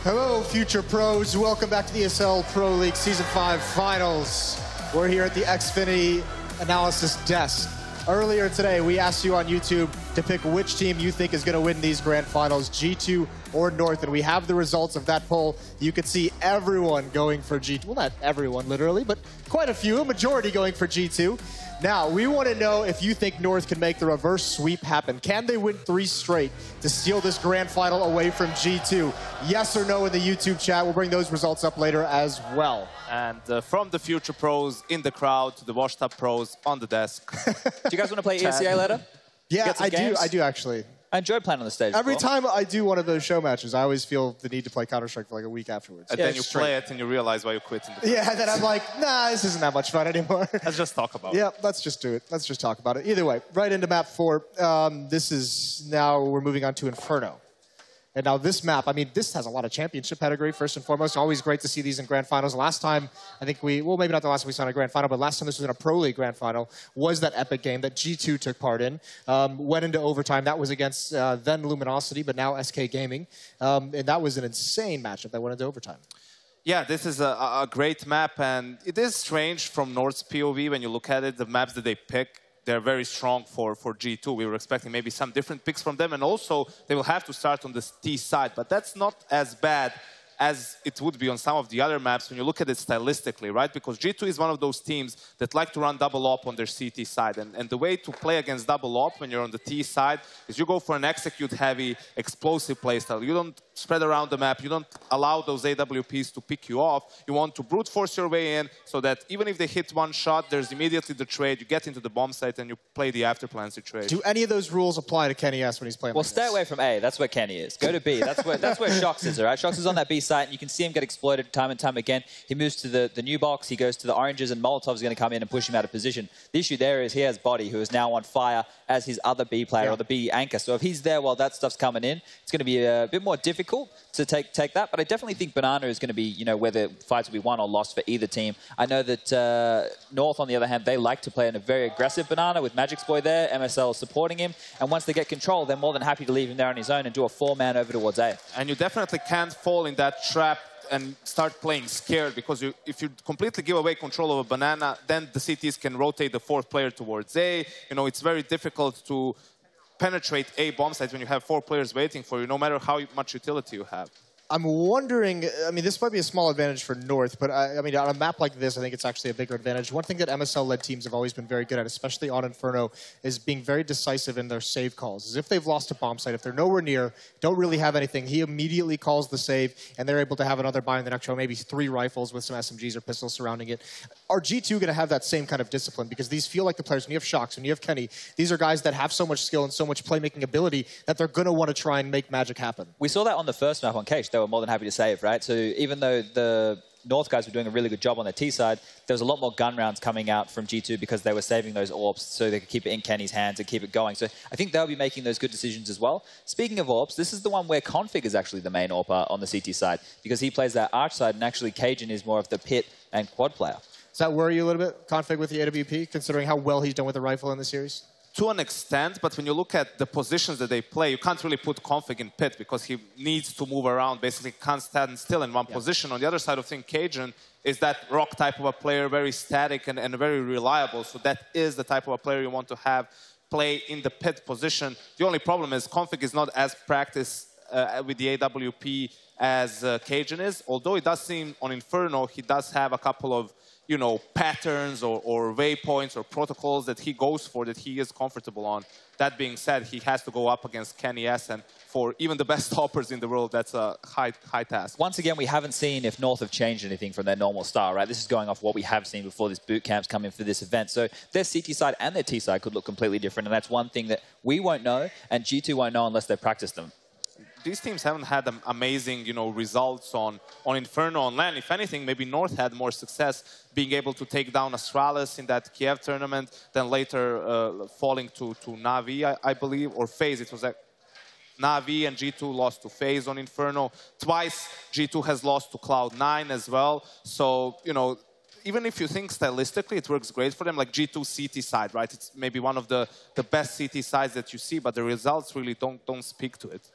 Hello, future pros. Welcome back to the ESL Pro League Season 5 Finals. We're here at the Xfinity Analysis Desk. Earlier today, we asked you on YouTube to pick which team you think is going to win these grand finals, G2 or North, and we have the results of that poll. You could see everyone going for G2. Well, not everyone, literally, but quite a few, a majority going for G2. Now, we want to know if you think North can make the reverse sweep happen. Can they win 3 straight to steal this grand final away from G2? Yes or no in the YouTube chat. We'll bring those results up later as well. And from the future pros in the crowd to the washed up pros on the desk. Do you guys want to play ESL later? Yeah, I do actually. I enjoy playing on the stage. Every time I do one of those show matches, I always feel the need to play Counter-Strike for like a week afterwards. And then you play it and you realize why you quit. Yeah, and then I'm like, nah, this isn't that much fun anymore. Let's just talk about it. Yeah, let's just do it. Let's just talk about it. Either way, right into map 4. This is now we're moving on to Inferno. And now this map, I mean, this has a lot of championship pedigree, first and foremost. Always great to see these in grand finals. Last time, I think well, maybe not the last time we saw in a grand final, but last time this was in a Pro League grand final, was that epic game that G2 took part in. Went into overtime. That was against then Luminosity, but now SK Gaming. And that was an insane matchup that went into overtime. Yeah, this is a great map, and it is strange from North's POV when you look at it, the maps that they pick. They're very strong for G2. We were expecting maybe some different picks from them, and also they will have to start on the T side, but that's not as bad as it would be on some of the other maps when you look at it stylistically, right? Because G2 is one of those teams that like to run double op on their CT side. And the way to play against double op when you're on the T side is you go for an execute-heavy, explosive playstyle. You don't spread around the map. You don't allow those AWPs to pick you off. You want to brute force your way in so that even if they hit one shot, there's immediately the trade. You get into the bomb site and you play the after-plans trade. Do any of those rules apply to Kenny S when he's playing? Well, like stay this? away from A. That's where Kenny is. Go to B. That's where Shox is, all right? Shox is on that B site, and you can see him get exploited time and time again. He moves to the new box. He goes to the oranges, and Molotov's going to come in and push him out of position. The issue there is he has Body, who is now on fire as his other B player, or the B anchor. So if he's there while that stuff's coming in, it's going to be a bit more difficult to take that. But I definitely think Banana is going to be, you know, where the fights will be won or lost for either team. I know that North, on the other hand, they like to play in a very aggressive Banana with Magic's Boy there, MSL supporting him. And once they get control, they're more than happy to leave him there on his own and do a 4-man over towards A. And you definitely can't fall in that trap and start playing scared, because if you completely give away control of a Banana, then the CTs can rotate the 4th player towards A. You know, it's very difficult to penetrate A bomb sites when you have 4 players waiting for you, no matter how much utility you have. I'm wondering, I mean, this might be a small advantage for North, but I mean, on a map like this, I think it's actually a bigger advantage. One thing that MSL-led teams have always been very good at, especially on Inferno, is being very decisive in their save calls. As if they've lost a bomb site, if they're nowhere near, don't really have anything, he immediately calls the save, and they're able to have another buy in the next round, maybe 3 rifles with some SMGs or pistols surrounding it. Are G2 going to have that same kind of discipline? Because these feel like the players, when you have Shox, when you have Kenny, these are guys that have so much skill and so much playmaking ability that they're going to want to try and make magic happen. We saw that on the first map on Cage. They were more than happy to save, right? So even though the North guys were doing a really good job on their T side, there was a lot more gun rounds coming out from G2 because they were saving those AWPs so they could keep it in Kenny's hands and keep it going. So I think they'll be making those good decisions as well. Speaking of AWPs, this is the one where Config is actually the main AWPer on the CT side, because he plays that arch side, and actually Cajun is more of the pit and quad player. Does that worry you a little bit, Config with the AWP, considering how well he's done with the rifle in the series? To an extent, but when you look at the positions that they play, you can't really put Config in pit because he needs to move around, basically can't stand still in one position. On the other side of things, Cajun is that rock type of a player, very static and very reliable. So that is the type of a player you want to have play in the pit position. The only problem is Config is not as practiced with the AWP as Cajun is, although it does seem on Inferno he does have a couple of, you know, patterns or waypoints or protocols that he goes for, that he is comfortable on. That being said, he has to go up against Kenny S, and for even the best toppers in the world, that's a high task. Once again, we haven't seen if North have changed anything from their normal style, right? This is going off what we have seen before this boot camp's come in for this event. So their CT side and their T side could look completely different, and that's one thing that we won't know, and G2 won't know unless they practice them. These teams haven't had amazing, you know, results on Inferno on LAN. If anything, maybe North had more success being able to take down Astralis in that Kiev tournament, then later falling to Na'Vi, I believe, or FaZe. It was like Na'Vi and G2 lost to FaZe on Inferno. Twice, G2 has lost to Cloud9 as well. So, you know, even if you think stylistically it works great for them, like G2 CT side, right? It's maybe one of the best CT sides that you see, but the results really don't speak to it.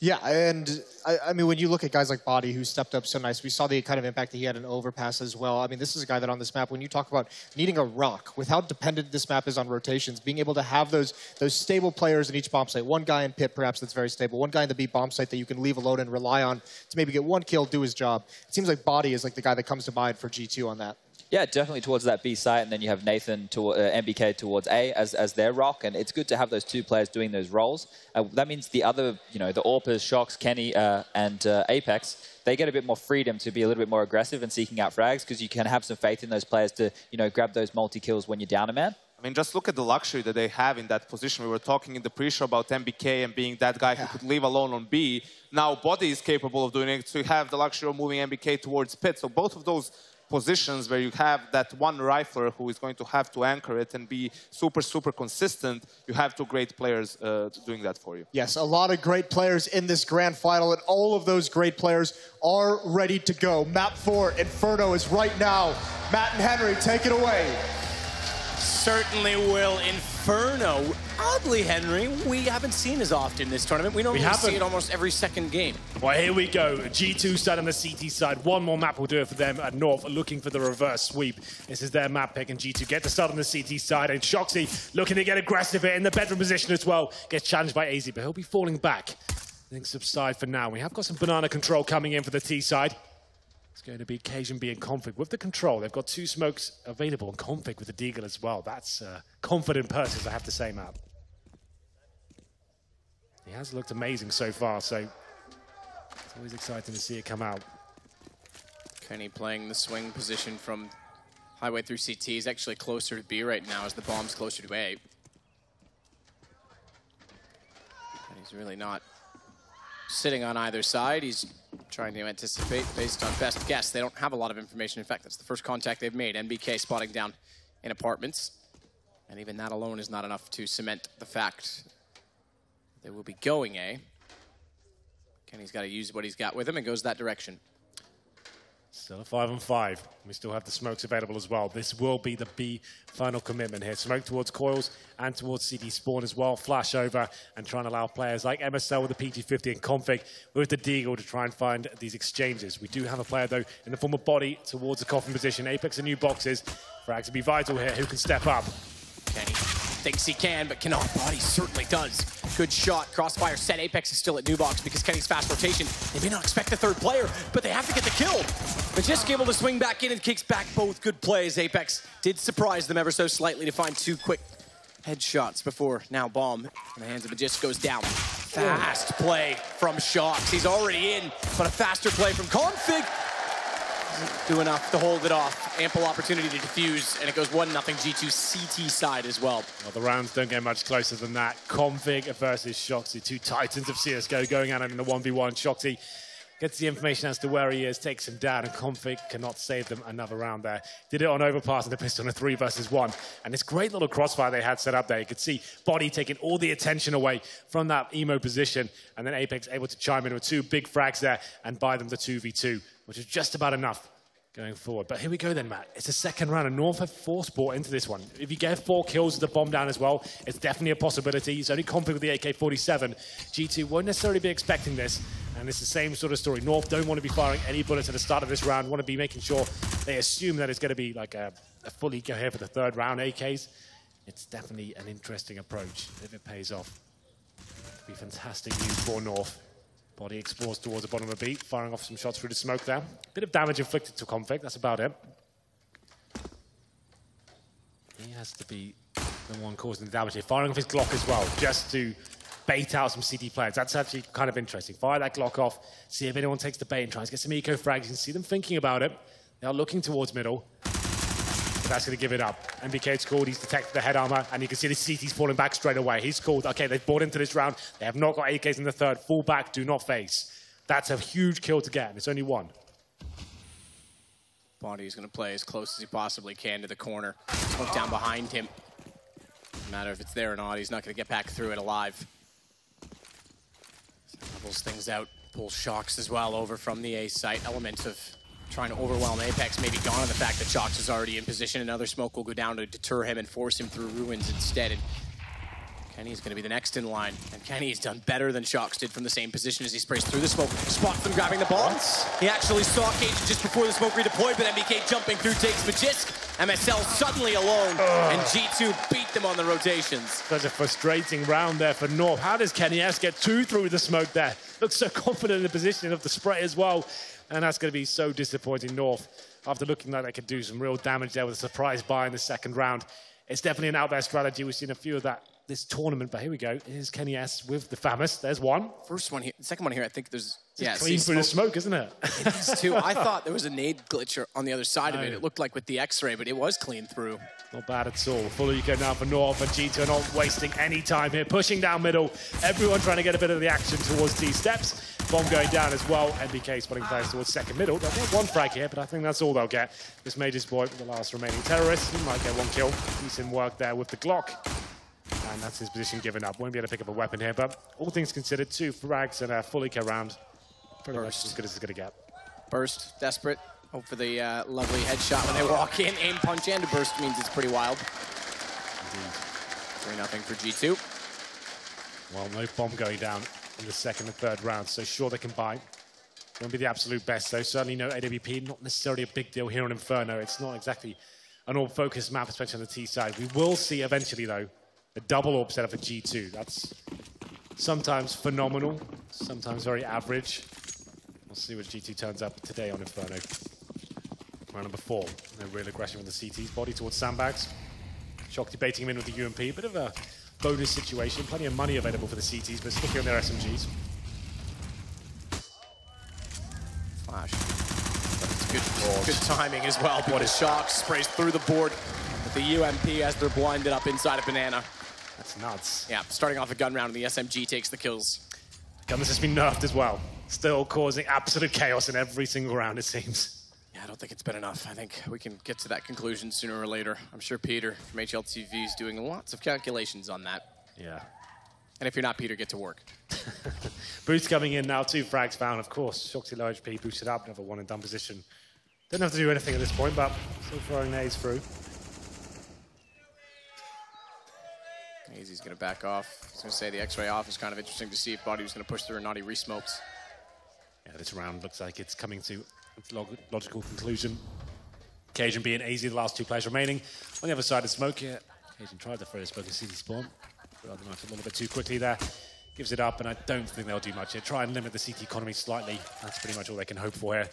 Yeah, and I mean, when you look at guys like Body, who stepped up so nice, we saw the kind of impact that he had in overpass as well. I mean, this is a guy that on this map, when you talk about needing a rock, with how dependent this map is on rotations, being able to have those stable players in each bomb site, one guy in pit perhaps that's very stable, one guy in the B bomb site that you can leave alone and rely on to maybe get one kill, do his job. It seems like Body is like the guy that comes to mind for G2 on that. Yeah, definitely towards that B site, and then you have Nathan to MBK towards A as their rock, and it's good to have those two players doing those roles. That means the other, the Orpas, Shox, Kenny, and Apex, they get a bit more freedom to be a little bit more aggressive and seeking out frags, because you can have some faith in those players to, grab those multi-kills when you're down a man. I mean, just look at the luxury that they have in that position. We were talking in the pre-show about MBK and being that guy who could leave alone on B. Now Body is capable of doing it, so you have the luxury of moving MBK towards pit. So both of those positions where you have that one rifler who is going to have to anchor it and be super, super consistent, you have two great players doing that for you. Yes, a lot of great players in this grand final, and all of those great players are ready to go. Map 4, Inferno, is right now. Matt and Henry, take it away. Certainly will. Inferno. Oddly, Henry, we haven't seen as often this tournament. We normally see it almost every second game. Well, here we go. G2 side on the CT side. One more map will do it for them at North, looking for the reverse sweep. This is their map pick, and G2 get to start on the CT side. And Shoxy looking to get aggressive here in the bedroom position as well. Gets challenged by AZ, but he'll be falling back. Things subside for now. We have got some banana control coming in for the T side. It's going to be Cajun B and Config with the control. They've got two smokes available, and Config with the Deagle as well. That's confident purchase, I have to say, Matt. He has looked amazing so far, so it's always exciting to see it come out. Kenny playing the swing position from highway through CT. He's actually closer to B right now as the bomb's closer to A. And he's really not sitting on either side. He's trying to anticipate based on best guess. They don't have a lot of information. In fact, that's the first contact they've made. MBK spotting down in apartments. And even that alone is not enough to cement the fact they will be going A. Kenny's got to use what he's got with him and goes that direction. Still a 5-on-5. We still have the smokes available as well. This will be the B final commitment here. Smoke towards coils and towards CT spawn as well. Flash over and try and allow players like MSL with the PT50 and Config with the Deagle to try and find these exchanges. We do have a player, though, in the form of Body towards the coffin position. Apex and new boxes. Frags to be vital here. Who can step up? Kenny thinks he can, but cannot. Body certainly does. Good shot. Crossfire set. Apex is still at new box because Kenny's fast rotation. They may not expect the third player, but they have to get the kill. Majisk able to swing back in and kicks back both good plays. Apex did surprise them ever so slightly to find two quick headshots before now bomb in the hands of Majisk goes down. Fast play from Shox. He's already in, but a faster play from Config doesn't do enough to hold it off. Ample opportunity to defuse, and it goes 1-0 G2 CT side as well. Well, the rounds don't get much closer than that. Config versus Shoxy, two titans of CSGO going at it in the 1v1. Shoxy gets the information as to where he is, takes him down, and Config cannot save them another round there. Did it on overpass and a pistol on a 3-versus-1. And this great little crossfire they had set up there. You could see Body taking all the attention away from that emo position, and then Apex able to chime in with two big frags there and buy them the 2v2, which is just about enough going forward. But here we go then, Matt. It's the second round, and North have forced bought into this one. If you get 4 kills with the bomb down as well, it's definitely a possibility. It's only Config with the AK-47. G2 won't necessarily be expecting this, and it's the same sort of story. North don't want to be firing any bullets at the start of this round, want to be making sure they assume that it's going to be like a full eco here for the third round AKs. It's definitely an interesting approach if it pays off. It'd be fantastic news for North. Body explores towards the bottom of the beat, firing off some shots through the smoke there. Bit of damage inflicted to Config, that's about it. He has to be the one causing the damage here. Firing off his Glock as well, just to bait out some CD players. That's actually kind of interesting. Fire that Glock off, see if anyone takes the bait and tries to get some eco frags. You can see them thinking about it. They are looking towards middle. But that's going to give it up. MBK's called, he's detected the head armor, and you can see the CT's falling back straight away. He's called, okay, they've bought into this round. They have not got AKs in the third. Fall back, do not face. That's a huge kill to get, and it's only one. Body's going to play as close as he possibly can to the corner. Smoke down behind him. No matter if it's there or not, he's not going to get back through it alive. So levels things out, pulls Shox as well over from the A site. Element of trying to overwhelm Apex, maybe gone on the fact that Shox is already in position. Another smoke will go down to deter him and force him through ruins instead. And Kenny's going to be the next in line, and Kenny's done better than Shox did from the same position as he sprays through the smoke. Spots them grabbing the ball. He actually saw Cajun just before the smoke redeployed, but MBK jumping through takes Magisk. MSL suddenly alone, and G2 beat them on the rotations. Such a frustrating round there for North. How does Kenny S get 2 through the smoke there? Looks so confident in the positioning of the spray as well, and that's going to be so disappointing. North, after looking like they could do some real damage there with a surprise buy in the second round. It's definitely an out-there strategy. We've seen a few of that this tournament, but here we go. Here's Kenny S with the Famous. There's one. First one here, the second one here, I think there's... Yeah, clean through the smoke, isn't it? It is too. I thought there was a nade glitch on the other side of it. It looked like with the X-ray, but it was clean through. Not bad at all. Full eco now for North, and G2 are not wasting any time here. Pushing down middle. Everyone trying to get a bit of the action towards T-steps. Bomb going down as well. MBK spotting players towards second middle. They'll get one frag here, but I think that's all they'll get. This Major's boy, the last remaining terrorist, he might get one kill. Decent work there with the Glock. And that's his position given up. Won't be able to pick up a weapon here, but all things considered, 2 frags and a full eco round. Pretty much as good as it's going to get. Burst, desperate. Hope for the lovely headshot when they walk in. Aim, punch, and a burst means it's pretty wild. Indeed. 3-0 for G2. Well, no bomb going down in the second and third round, so sure they can buy. Won't be the absolute best, though. Certainly no AWP. Not necessarily a big deal here on Inferno. It's not exactly an all-focused map, especially on the T side. We will see eventually, though, a double AWP setup for G2. That's sometimes phenomenal, sometimes very average. We'll see what G2 turns up today on Inferno. Round number 4. No real aggression with the CT's body towards sandbags. Shock debating him in with the UMP. Bit of a bonus situation. Plenty of money available for the CT's, but sticking on their SMGs. Flash. But it's good timing as well. What a Shock sprays through the board with the UMP as they're blinded up inside a banana. That's nuts. Yeah, starting off a gun round and the SMG takes the kills. Gun has been nerfed as well. Still causing absolute chaos in every single round, it seems. Yeah, I don't think it's been enough. I think we can get to that conclusion sooner or later. I'm sure Peter from HLTV is doing lots of calculations on that. Yeah. And if you're not Peter, get to work. Boost coming in now, 2 frags found, of course. Shoxy low HP, boosted up, another one and done position. Didn't have to do anything at this point, but still throwing nades through. Easy's going to back off. I was going to say the X-ray off is kind of interesting to see if Body was going to push through or not. He re-smokes. Yeah, this round looks like it's coming to its logical conclusion. Cajun being easy, the last 2 players remaining. On the other side of smoke here, Cajun tried to throw the smoke in CT spawn. Threw the knife a little bit too quickly there. Gives it up, and I don't think they'll do much here. Try and limit the CT economy slightly. That's pretty much all they can hope for here.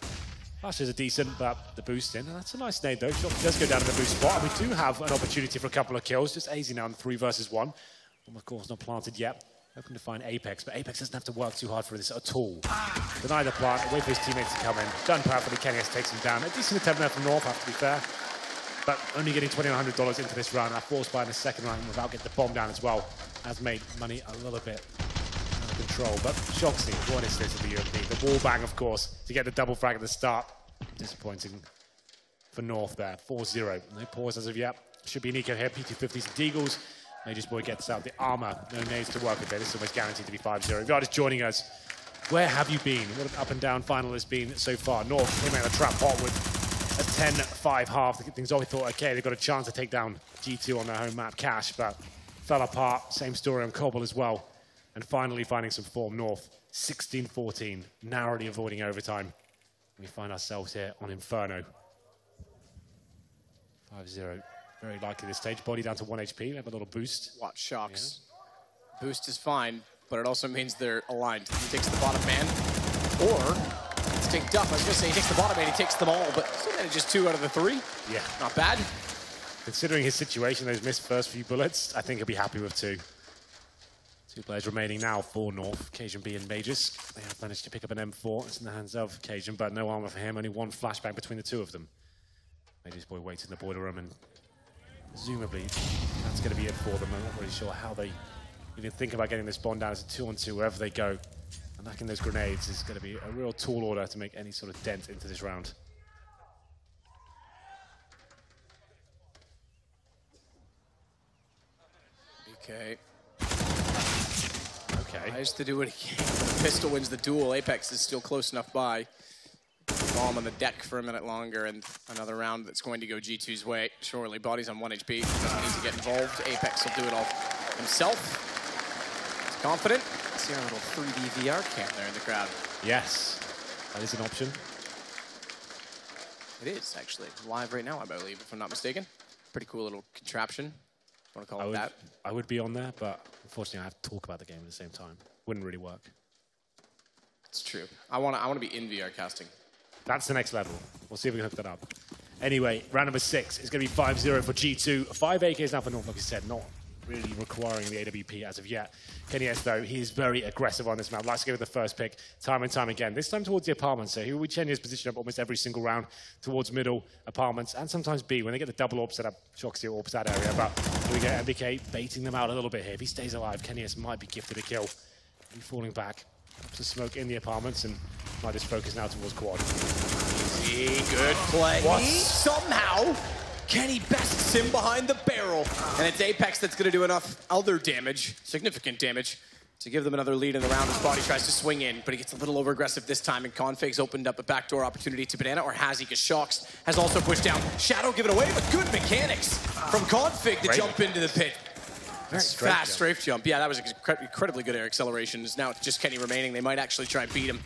Flashes are decent, but the boost in, and that's a nice nade though. Shock does go down to the boost spot, and we do have an opportunity for a couple of kills. Just AZ now in 3 versus 1. Bomb, of course, not planted yet. Hoping to find Apex, but Apex doesn't have to work too hard for this at all. Deny the plant, wait for his teammates to come in. Done powerfully, Kenny S takes him down. A decent attempt there from North, have to be fair. But only getting $2,100 into this round. That force buy in the second round without getting the bomb down as well has made money a little bit out of control. But Shoxy, what is this with the UMP? The wall bang, of course, to get the double frag at the start. Disappointing for North there. 4-0. No pause as of yet. Should be an eco here. P250s and Deagles. Major's boy gets out the armor. No nades to work with there. This is almost guaranteed to be 5-0. If you're just joining us, where have you been? What an up and down final has been so far. North came out of the trap hot with a 10-5 half to get things off. We thought, okay, they've got a chance to take down G2 on their home map, Cash, but fell apart. Same story on Cobble as well. And finally finding some form. North 16-14, narrowly avoiding overtime. We find ourselves here on Inferno. 5-0. Very likely this stage. Body down to 1 HP. We have a little boost. Watch Shox. Yeah. Boost is fine, but it also means they're aligned. He takes the bottom man, or it's take Duff. I was going to say he takes the bottom man, he takes them all, but still manages 2 out of the 3. Yeah. Not bad. Considering his situation, those missed first few bullets, I think he'll be happy with 2. 2 players remaining now for North. Cajun B and Majors. They have managed to pick up an M4. It's in the hands of Cajun, but no armor for him. Only 1 flashbang between the 2 of them. Majors boy waits in the boiler room, and presumably that's going to be it for them. I'm not really sure how they even think about getting this bond down as a 2-on-2 wherever they go. And knocking those grenades is going to be a real tall order to make any sort of dent into this round. Okay. Okay. Tries to do it again. The pistol wins the duel. Apex is still close enough by. Bomb on the deck for a minute longer, and another round that's going to go G2's way. Surely, Body's on 1 HP. Doesn't need to get involved. Apex will do it all himself. He's confident. See our little 3D VR cam there in the crowd. Yes, that is an option. It is, actually. Live right now, I believe, if I'm not mistaken. Pretty cool little contraption. Want to call it that? I would be on there, but unfortunately I have to talk about the game at the same time. Wouldn't really work. It's true. I want to be in VR casting. That's the next level. We'll see if we can hook that up. Anyway, round number 6 is going to be 5-0 for G2. 5 AKs now for North, like I said, not really requiring the AWP as of yet. Kenny S, though, he is very aggressive on this map. Likes to go with the first pick time and time again. This time towards the apartments. So he will change his position up almost every single round towards middle apartments and sometimes B. When they get the double AWP set up, Shoxy AWPs that area. But here we go, MBK baiting them out a little bit here. If he stays alive, Kenny S might be gifted a kill. He's falling back. To smoke in the apartments and might just focus now towards quad. Easy, good play. What? Somehow, Kenny bests him behind the barrel. And it's Apex that's going to do enough other damage, significant damage, to give them another lead in the round as Body tries to swing in, but he gets a little over-aggressive this time, and Config's opened up a backdoor opportunity to Banana, or has he? Because Shox has also pushed down. Shadow given away, but good mechanics from Config to jump into the pit. Very fast strafe jump. Yeah, that was incredibly good air acceleration. Now it's just Kenny remaining. They might actually try and beat him.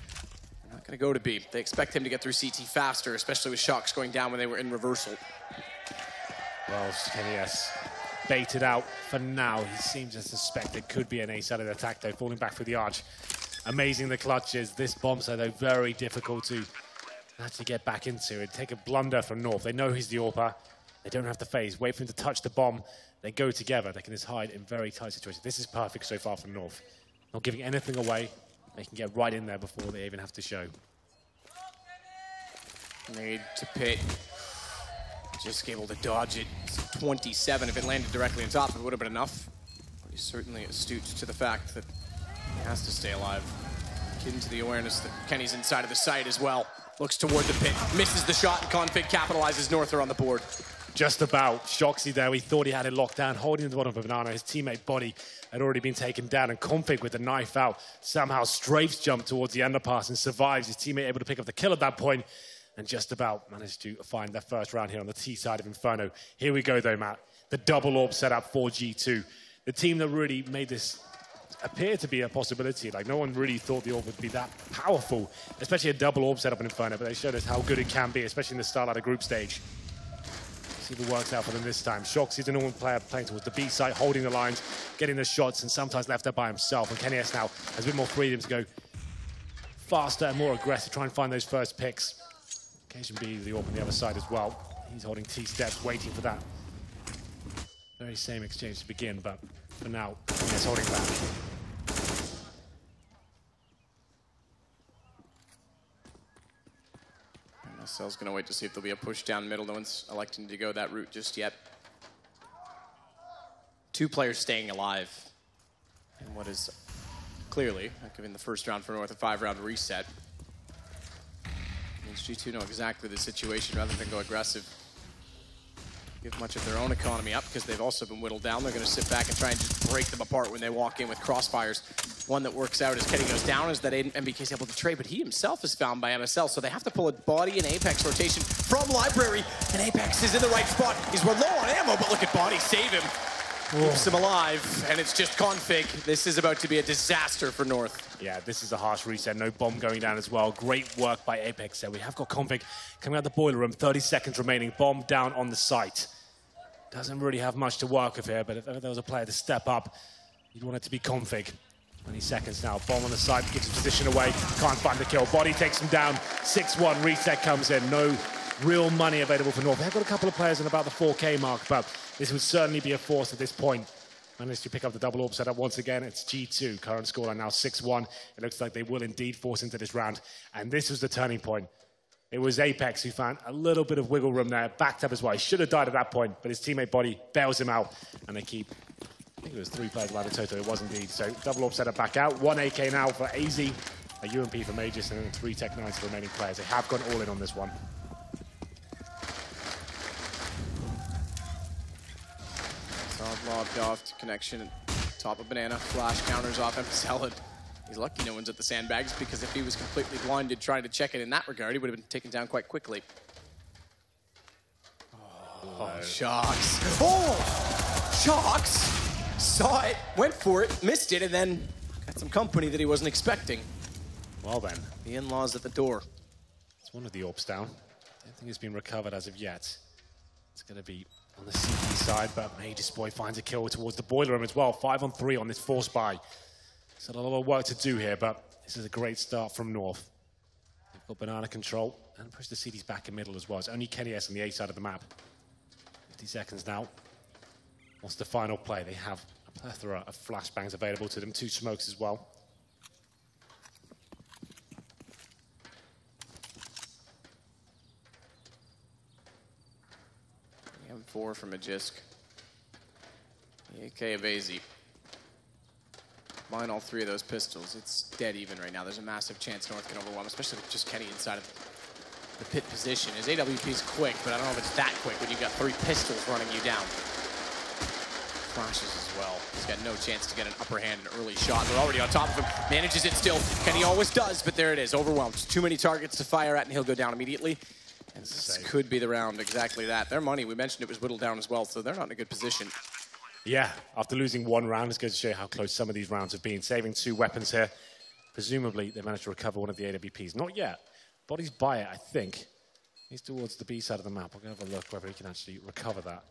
They're not going to go to B. They expect him to get through CT faster, especially with Shox going down when they were in reversal. Well, Kenny S baited out for now. He seems to suspect it could be an ace out of the attack, though, falling back through the arch. Amazing the clutches. This bomb site, though, very difficult to actually get back into. It'd take a blunder from North. They know he's the AWPer. They don't have to phase. Wait for him to touch the bomb. They go together. They can just hide in very tight situations. This is perfect so far from North. Not giving anything away. They can get right in there before they even have to show. Made to pit. Just able to dodge it. It's 27. If it landed directly on top, it would have been enough. But he's certainly astute to the fact that he has to stay alive. Getting to the awareness that Kenny's inside of the site as well. Looks toward the pit. Misses the shot, and Config capitalizes. Norther on the board. Just about. Shoxy there, we thought he had it locked down, holding the bottom of a Banana. His teammate Body had already been taken down, and Config with the knife out somehow strafes jump towards the underpass and survives. His teammate able to pick up the kill at that point, and just about managed to find their first round here on the T side of Inferno. Here we go though, Matt. The double AWP setup for G2. The team that really made this appear to be a possibility. Like, no one really thought the AWP would be that powerful, especially a double AWP setup in Inferno, but they showed us how good it can be, especially in the start of the group stage. See if it works out for them this time. Shoxy's a normal player playing towards the B site, holding the lines, getting the shots, and sometimes left there by himself. And Kenny S now has a bit more freedom to go faster and more aggressive, try and find those first picks. Occasion B, the AWP on the other side as well. He's holding T steps, waiting for that very same exchange to begin, but for now, Kenny S holding back. SL's going to wait to see if there'll be a push down middle. No one's electing to go that route just yet. 2 players staying alive in what is clearly, given the first round for North, a 5-round reset. Means G2 know exactly the situation rather than go aggressive. Give much of their own economy up because they've also been whittled down. They're going to sit back and try and just break them apart when they walk in with crossfires. One that works out as Kenny goes down is that MBK's able to trade, but he himself is found by MSL, so they have to pull a Body and Apex rotation from Library, and Apex is in the right spot. He's low on ammo, but look at Body save him. Keeps him alive, and it's just Config. This is about to be a disaster for North. Yeah, this is a harsh reset. No bomb going down as well. Great work by Apex there. We have got Config coming out the boiler room. 30 seconds remaining. Bomb down on the site. Doesn't really have much to work with here, but if ever there was a player to step up, you'd want it to be Config. 20 seconds now. Bomb on the side, gives his position away. Can't find the kill. Body takes him down. 6-1. Reset comes in. No real money available for North. They've got a couple of players in about the 4K mark, but this would certainly be a force at this point. Managed to pick up the double AWP setup once again. It's G2. Current scoreline now 6-1. It looks like they will indeed force into this round. And this was the turning point. It was Apex who found a little bit of wiggle room there. Backed up as well. He should have died at that point, but his teammate Body bails him out. And they keep, I think it was 3 players alive in total. It was indeed. So double AWP setup back out. 1 AK now for AZ. A UMP for Magus, and then 3 Tech-9s for remaining players. They have gone all in on this one. Lobbed off to connection, top of Banana, flash counters off MSL. He's lucky no one's at the sandbags, because if he was completely blinded trying to check it in that regard, he would have been taken down quite quickly. Oh, Shox. Oh! Shox Saw it, went for it, missed it, and then got some company that he wasn't expecting. Well then. The in-laws at the door. It's one of the orbs down. I don't think it's been recovered as of yet. It's going to be on the CT side, but Mage's Boy finds a kill towards the boiler room as well. 5 on 3 on this force buy. So a lot of work to do here, but this is a great start from North. They've got banana control and push the CTs back in middle as well. It's only Kenny S on the A side of the map. 50 seconds now. What's the final play? They have a plethora of flashbangs available to them. 2 smokes as well. M4 from Magisk. AK of AZ. Mine all 3 of those pistols. It's dead even right now. There's a massive chance North can overwhelm, especially with just Kenny inside of the pit position. His AWP is quick, but I don't know if it's that quick when you've got 3 pistols running you down. Flashes as well. He's got no chance to get an upper hand, an early shot. They're already on top of him. Manages it still. Kenny always does, but there it is. Overwhelmed. Too many targets to fire at, and he'll go down immediately. And this could be the round, exactly that. Their money, we mentioned it was whittled down as well, so they're not in a good position. Yeah, after losing 1 round, it's going to show you how close some of these rounds have been. Saving 2 weapons here. Presumably, they managed to recover one of the AWPs. Not yet. Bodies by it, I think. He's towards the B side of the map. We're going to have a look whether he can actually recover that.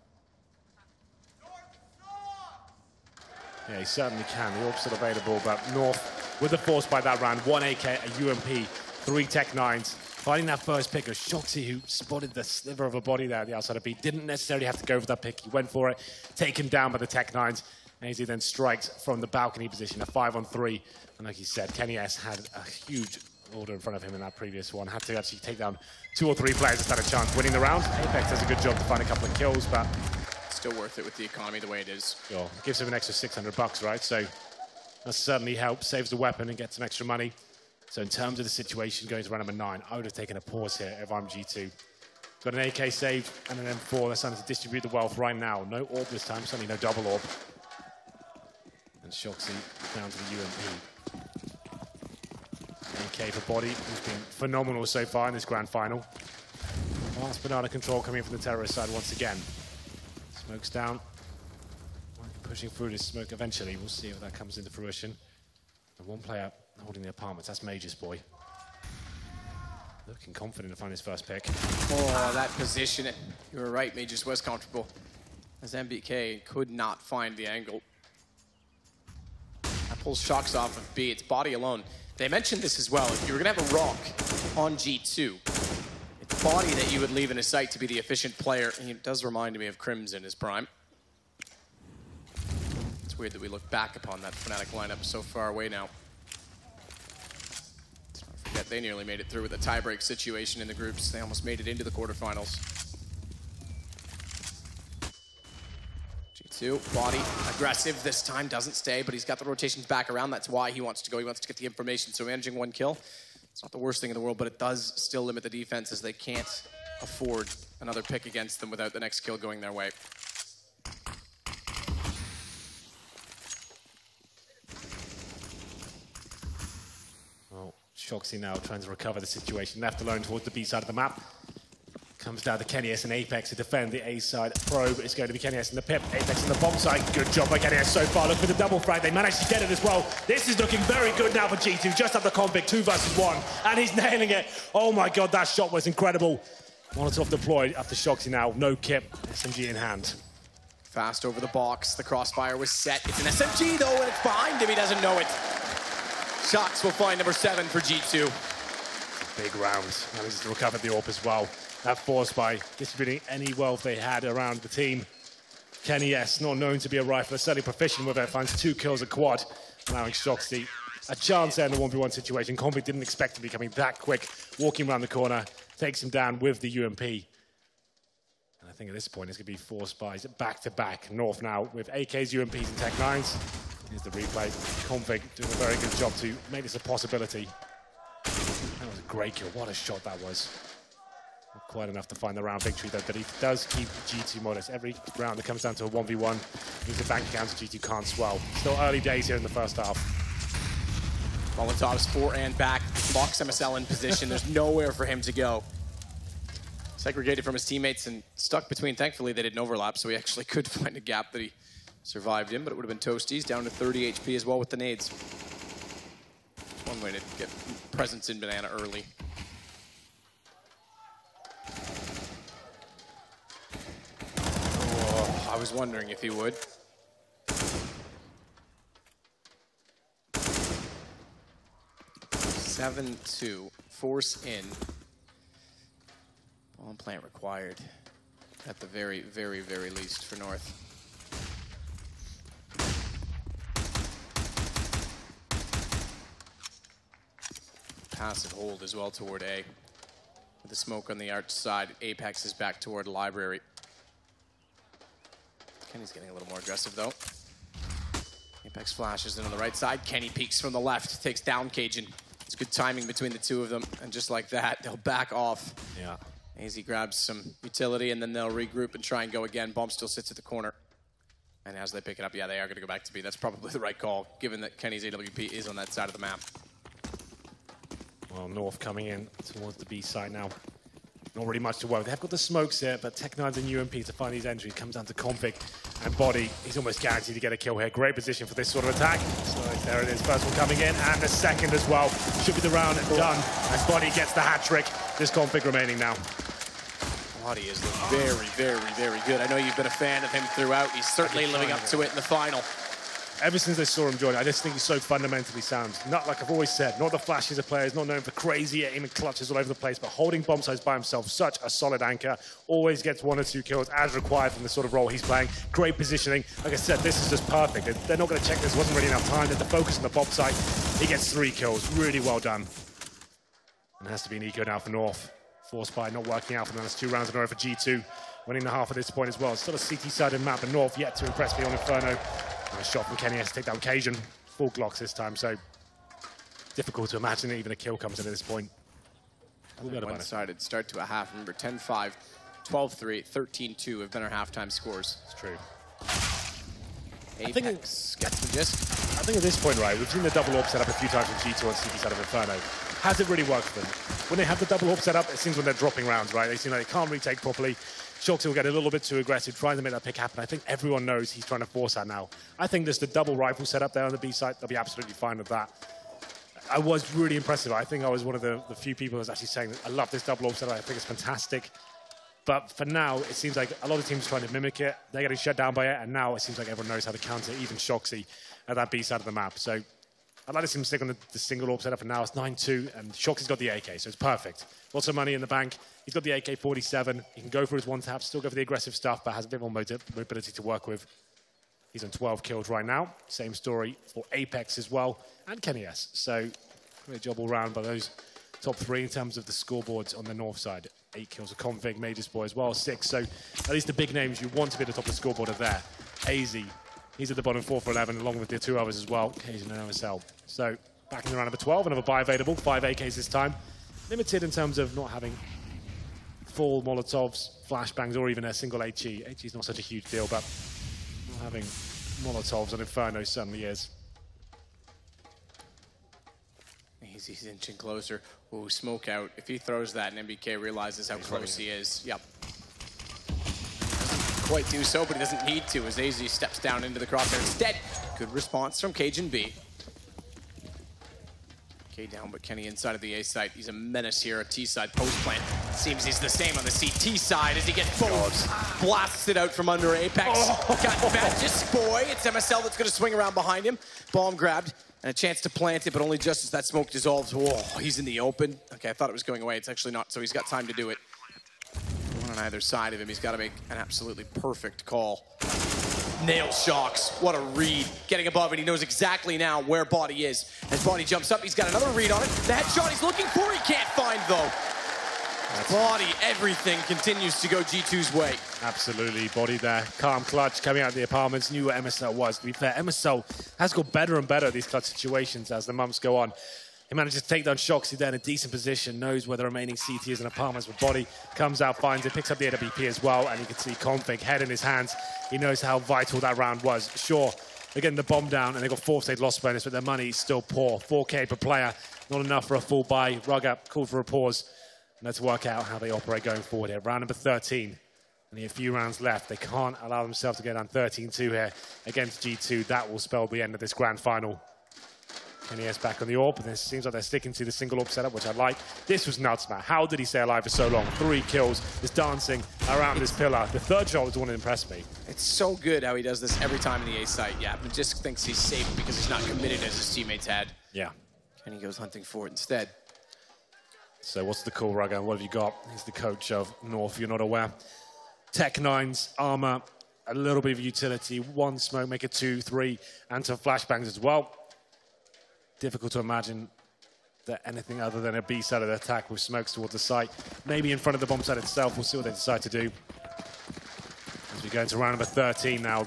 Yeah, he certainly can. The orb's still available, but North, with the force by that round, 1 AK, a UMP, 3 Tech 9s. Finding that first pick was Shoxy, who spotted the sliver of a body there at the outside of B. Didn't necessarily have to go for that pick. He went for it, taken down by the Tech 9s. And as he then strikes from the balcony position, a 5 on 3. And like he said, Kenny S had a huge order in front of him in that previous one. Had to actually take down 2 or 3 players that had a chance winning the round. Apex does a good job to find a couple of kills, but still worth it with the economy the way it is. Sure, gives him an extra $600, right? So that certainly helps, saves the weapon and gets some extra money. So in terms of the situation going to round number 9, I would have taken a pause here if I'm G2. Got an AK saved and an M4. They're starting to distribute the wealth right now. No orb this time, certainly no double orb. And Shoxy down to the UMP. AK for body, who's been phenomenal so far in this grand final. Last banana control coming in from the terrorist side once again. Smoke's down. Pushing through this smoke eventually. We'll see if that comes into fruition. And 1 player holding the apartments. That's Mage's Boy. Looking confident to find his first pick. Oh, that position. You were right, Mage's was comfortable. As MBK could not find the angle. That pulls Shox off of B. It's body alone. They mentioned this as well. If you were going to have a rock on G2, it's body that you would leave in his sight to be the efficient player. And it does remind me of Crimson in his prime. It's weird that we look back upon that Fnatic lineup so far away now. Let's not forget, they nearly made it through with a tiebreak situation in the groups. They almost made it into the quarterfinals. G2, body, aggressive this time, doesn't stay, but he's got the rotations back around. That's why he wants to go. He wants to get the information, so managing 1 kill. It's not the worst thing in the world, but it does still limit the defense as they can't afford another pick against them without the next kill going their way. Well, Shoxy now trying to recover the situation. Left alone towards the B side of the map. Comes down to Kenny S and Apex to defend the A side. Probe is going to be Kenny S in the pip. Apex in the bomb side. Good job by Kenny S so far. Look for the double frag. They managed to get it as well. This is looking very good now for G2. Just after convict, 2 versus 1. And he's nailing it. Oh my God, that shot was incredible. Molotov deployed after Shoxy now. No kip. SMG in hand. Fast over the box. The crossfire was set. It's an SMG though, and it's behind him. He doesn't know it. Shox will find number 7 for G2. Big round. Manages to recover the AWP as well. That force by distributing any wealth they had around the team. Kenny S, not known to be a rifler, certainly proficient with it, finds 2 kills a quad, allowing Shoxy a chance there in the 1v1 situation. Convict didn't expect to be coming that quick, walking around the corner, takes him down with the UMP. And I think at this point it's going to be 4 spies back-to-back. North now with AKs, UMPs, and Tech 9s. Here's the replay. Convict doing a very good job to make this a possibility. That was a great kill. What a shot that was. Not quite enough to find the round victory, though, but he does keep G2 modest. Every round that comes down to a 1v1, means the bank accounts G2 can't swell. Still early days here in the first half. Molotov's fore and back, locks MSL in position. There's nowhere for him to go. Segregated from his teammates and stuck between. Thankfully, they didn't overlap, so he actually could find a gap that he survived him, but it would have been toasties. Down to 30 HP as well with the nades. One way to get presence in Banana early. Oh, I was wondering if he would. (7-2). Force in. Bomb plant required. At the very, very, very least for North. Passive hold as well toward A. With the smoke on the arch side, Apex is back toward Library. Kenny's getting a little more aggressive though. Apex flashes in on the right side. Kenny peeks from the left, takes down Cajun. It's good timing between the two of them, and just like that, they'll back off. Yeah. AZ grabs some utility, and then they'll regroup and try and go again. Bomb still sits at the corner. And as they pick it up, yeah, they are going to go back to B. That's probably the right call, given that Kenny's AWP is on that side of the map. Well, North coming in towards the B side now. Not really much to work with. They've got the smokes here, but Tech9's and UMP to find these entries. Comes down to Config and Body. He's almost guaranteed to get a kill here. Great position for this sort of attack. So there it is. First one coming in, and the second as well. Should be the round done. As Body gets the hat trick. This Config remaining now. Body is very, very, very good. I know you've been a fan of him throughout. He's certainly living up to it in the final. Ever since I saw him join, I just think he's so fundamentally sound. Not like I've always said, not the flashes of players, not known for crazy aim and clutches all over the place, but holding bomb sites by himself, such a solid anchor. Always gets 1 or 2 kills as required from the sort of role he's playing. Great positioning. Like I said, this is just perfect. They're not going to check this. Wasn't really enough time. They're to focus on the bomb site. He gets 3 kills. Really well done. And it has to be an eco now for North. Force by not working out for them. That's 2 rounds in a row for G2. Winning the half at this point as well. Still a CT-sided map, and North yet to impress me on Inferno. Nice shot from Kenny has to take down Cajun. Full Glocks this time, so difficult to imagine that even a kill comes in at this point. One-sided start to a half. Remember, 10-5, 12-3, 13-2 have been our halftime scores. It's true. Apex gets the gist. I think at this point, right, we've seen the double AWP set up a few times from G2 on CT side of Inferno. Has it really worked for them? When they have the double AWP set up, it seems when they're dropping rounds, right? They seem like they can't retake properly. Shoxy will get a little bit too aggressive, trying to make that pick happen. I think everyone knows he's trying to force that now. I think just the double rifle set up there on the B side, they'll be absolutely fine with that. I was really impressive. I think I was one of the few people who was actually saying that I love this double AWP set up. I think it's fantastic. But for now, it seems like a lot of teams are trying to mimic it. They're getting shut down by it, and now it seems like everyone knows how to counter, even Shoxy at that B side of the map. So I'd like to see him stick on the single AWP setup for now. It's 9-2, and Shoxy's got the AK, so it's perfect. Lots of money in the bank. He's got the AK-47. He can go for his one-tap, still go for the aggressive stuff, but has a bit more mobility to work with. He's on 12 kills right now. Same story for Apex as well, and Kenny S. So great job all round by those top 3 in terms of the scoreboards on the North side. 8 kills of Config, Majors Boy as well, 6. So at least the big names you want to be at the top of the scoreboard are there. AZ, he's at the bottom 4 for 11, along with the 2 others as well, Cajun and OSL. So back in the round number 12, another buy available, 5 AKs this time. Limited in terms of not having full Molotovs, flashbangs, or even a single HE. HE is not such a huge deal, but not having Molotovs on Inferno certainly is. He's inching closer. Ooh, smoke out. If he throws that, and MBK realizes how close he is. Yep. Doesn't quite do so, but he doesn't need to as AZ steps down into the crosshair instead. Good response from Cajun B. K down, but Kenny inside of the A site. He's a menace here at T side post plant. Seems he's the same on the CT side as he gets both blasted out from under Apex. Oh. Got Magis Boy. It's MSL that's going to swing around behind him. Bomb grabbed. And a chance to plant it, but only just as that smoke dissolves. Whoa, he's in the open. Okay, I thought it was going away. It's actually not, so he's got time to do it. One on either side of him. He's got to make an absolutely perfect call. Nail Shocks. What a read. Getting above it. He knows exactly now where Body is. As Body jumps up, he's got another read on it. The headshot he's looking for, he can't find, though. Body, everything continues to go G2's way. Absolutely, Body there. Calm clutch coming out of the apartments. Knew what MSL was. To be fair, MSL has got better and better at these clutch situations as the months go on. He manages to take down Shoxy there in a decent position, knows where the remaining CT is in apartments with Body, comes out, finds it, picks up the AWP as well, and you can see Config, head in his hands. He knows how vital that round was. Sure, they're getting the bomb down, and they've got 4th-stage loss bonus, but their money is still poor. 4K per player, not enough for a full buy. Rug up, called for a pause. Let's work out how they operate going forward here. Round number 13. Only a few rounds left. They can't allow themselves to go down 13-2 here against G2. That will spell the end of this grand final. NES back on the AWP, and it seems like they're sticking to the single AWP setup, which I like. This was nuts, man. How did he stay alive for so long? 3 kills, just dancing around this pillar. The third shot was the one that impressed me. It's so good how he does this every time in the A site. Yeah, but just thinks he's safe because he's not committed as his teammates had. Yeah. And he goes hunting for it instead. So what's the call, Rugger? What have you got? He's the coach of North, if you're not aware. Tech 9s, armor, a little bit of utility, 1 smoke, make it 2, 3, and some flashbangs as well. Difficult to imagine that anything other than a B side of the attack with smokes towards the site. Maybe in front of the bomb site itself. We'll see what they decide to do. As we go into round number 13 now.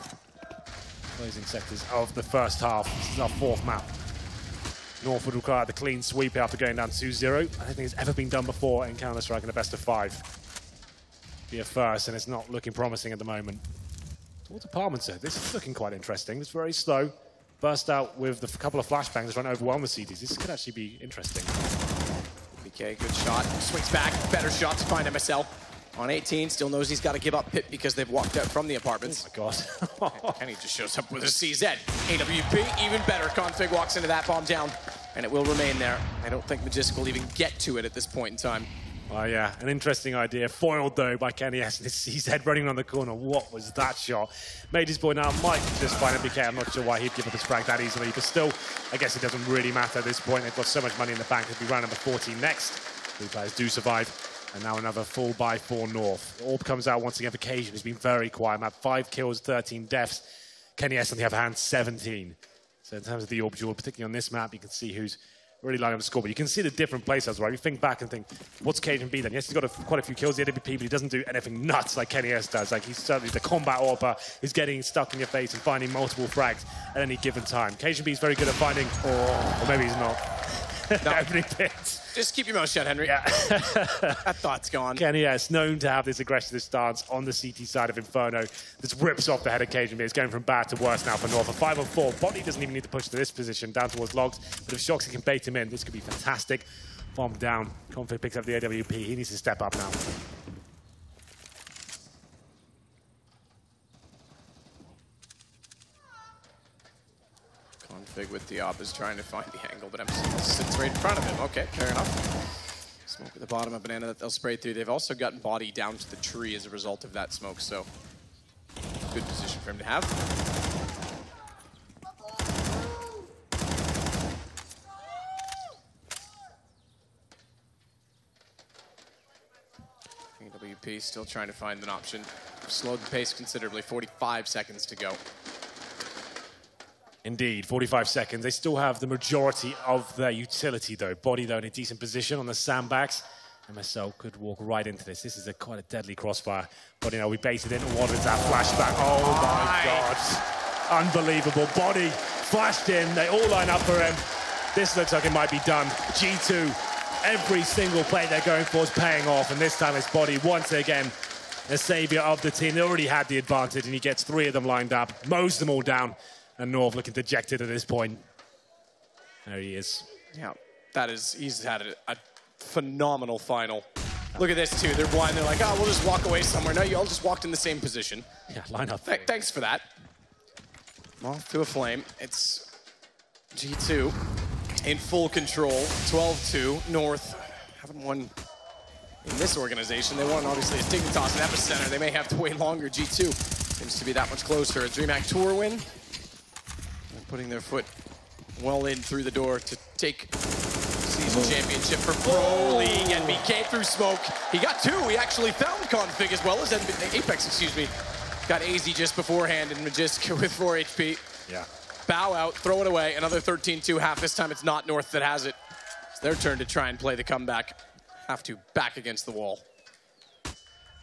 Closing sectors of the first half. This is our 4th map. North would require the clean sweep after going down 2-0. I don't think it's ever been done before in Counter-Strike in a best of 5. Be a first, and it's not looking promising at the moment. Towards Apartmenter, this is looking quite interesting. It's very slow. Burst out with the couple of flashbangs trying to overwhelm the CTs. This could actually be interesting. BK, good shot. Swings back. Better shot to find MSL. On 18, still knows he's got to give up Pit because they've walked out from the apartments. Oh my god. And he just shows up with a CZ. AWP, even better. Config walks into that bomb down, and it will remain there. I don't think Magisk will even get to it at this point in time. Oh yeah, an interesting idea. Foiled though by Kenny S. and his CZ running on the corner. What was that shot? Made his boy now. Might just find a BK. I'm not sure why he'd give up his frag that easily, but still, I guess it doesn't really matter at this point. They've got so much money in the bank. It'll be round number 14 next. 3 players do survive. And now another 4x4 North. Orb comes out once again for Cajun. He's been very quiet. Map 5 kills, 13 deaths. Kenny S on the other hand, 17. So in terms of the Orb duel, particularly on this map, you can see who's really lining up to score. But you can see the different places, right? You think back and think, what's Cajun B then? Yes, he's got quite a few kills, the AWP, but he doesn't do anything nuts like Kenny S does. Like, he's certainly the combat AWPer who's getting stuck in your face and finding multiple frags at any given time. Cajun B is very good at finding, or maybe he's not. No. Opening pits. Just keep your mouth shut, Henry. Yeah. That thought's gone. Kenny S, known to have this aggressive stance on the CT side of Inferno. This rips off the head occasionally. It's going from bad to worse now for North. A 5-on-4. Botany doesn't even need to push to this position, down towards Logs. But if Shoxy can bait him in, this could be fantastic. Bomb down. Config picks up the AWP. He needs to step up now. Config with the op is trying to find the angle, but MSL sits right in front of him. Okay, fair enough. Smoke at the bottom of Banana that they'll spray through. They've also gotten body down to the tree as a result of that smoke, so good position for him to have. AWP still trying to find an option. Slowed the pace considerably, 45 seconds to go. Indeed, 45 seconds. They still have the majority of their utility, though. Body, though, in a decent position on the sandbags. MSL could walk right into this. This is quite a deadly crossfire. Body now, we baited in. What is that flashback? Oh, my God. Unbelievable. Body flashed in. They all line up for him. This looks like it might be done. G2, every single play they're going for is paying off. And this time it's Body, once again, the savior of the team. They already had the advantage, and he gets 3 of them lined up, mows them all down. And North looking dejected at this point. There he is. Yeah, he's had a phenomenal final. Look at this, too. They're blind. They're like, oh, we'll just walk away somewhere. No, you all just walked in the same position. Yeah, line up. Thanks for that. Moth to a flame. It's G2 in full control. 12-2. North haven't won in this organization. They won, obviously, as Dignitas and Epicenter. They may have to wait longer. G2 seems to be that much closer. A DreamHack Tour win. Putting their foot well in through the door to take season championship for Pro League. And BK through smoke. He got 2. He actually found Config as well as Apex, excuse me. Got AZ just beforehand and Magisk with 4 HP. Yeah. Bow out, throw it away. Another 13-2 half. This time it's not North that has it. It's their turn to try and play the comeback. Have to back against the wall.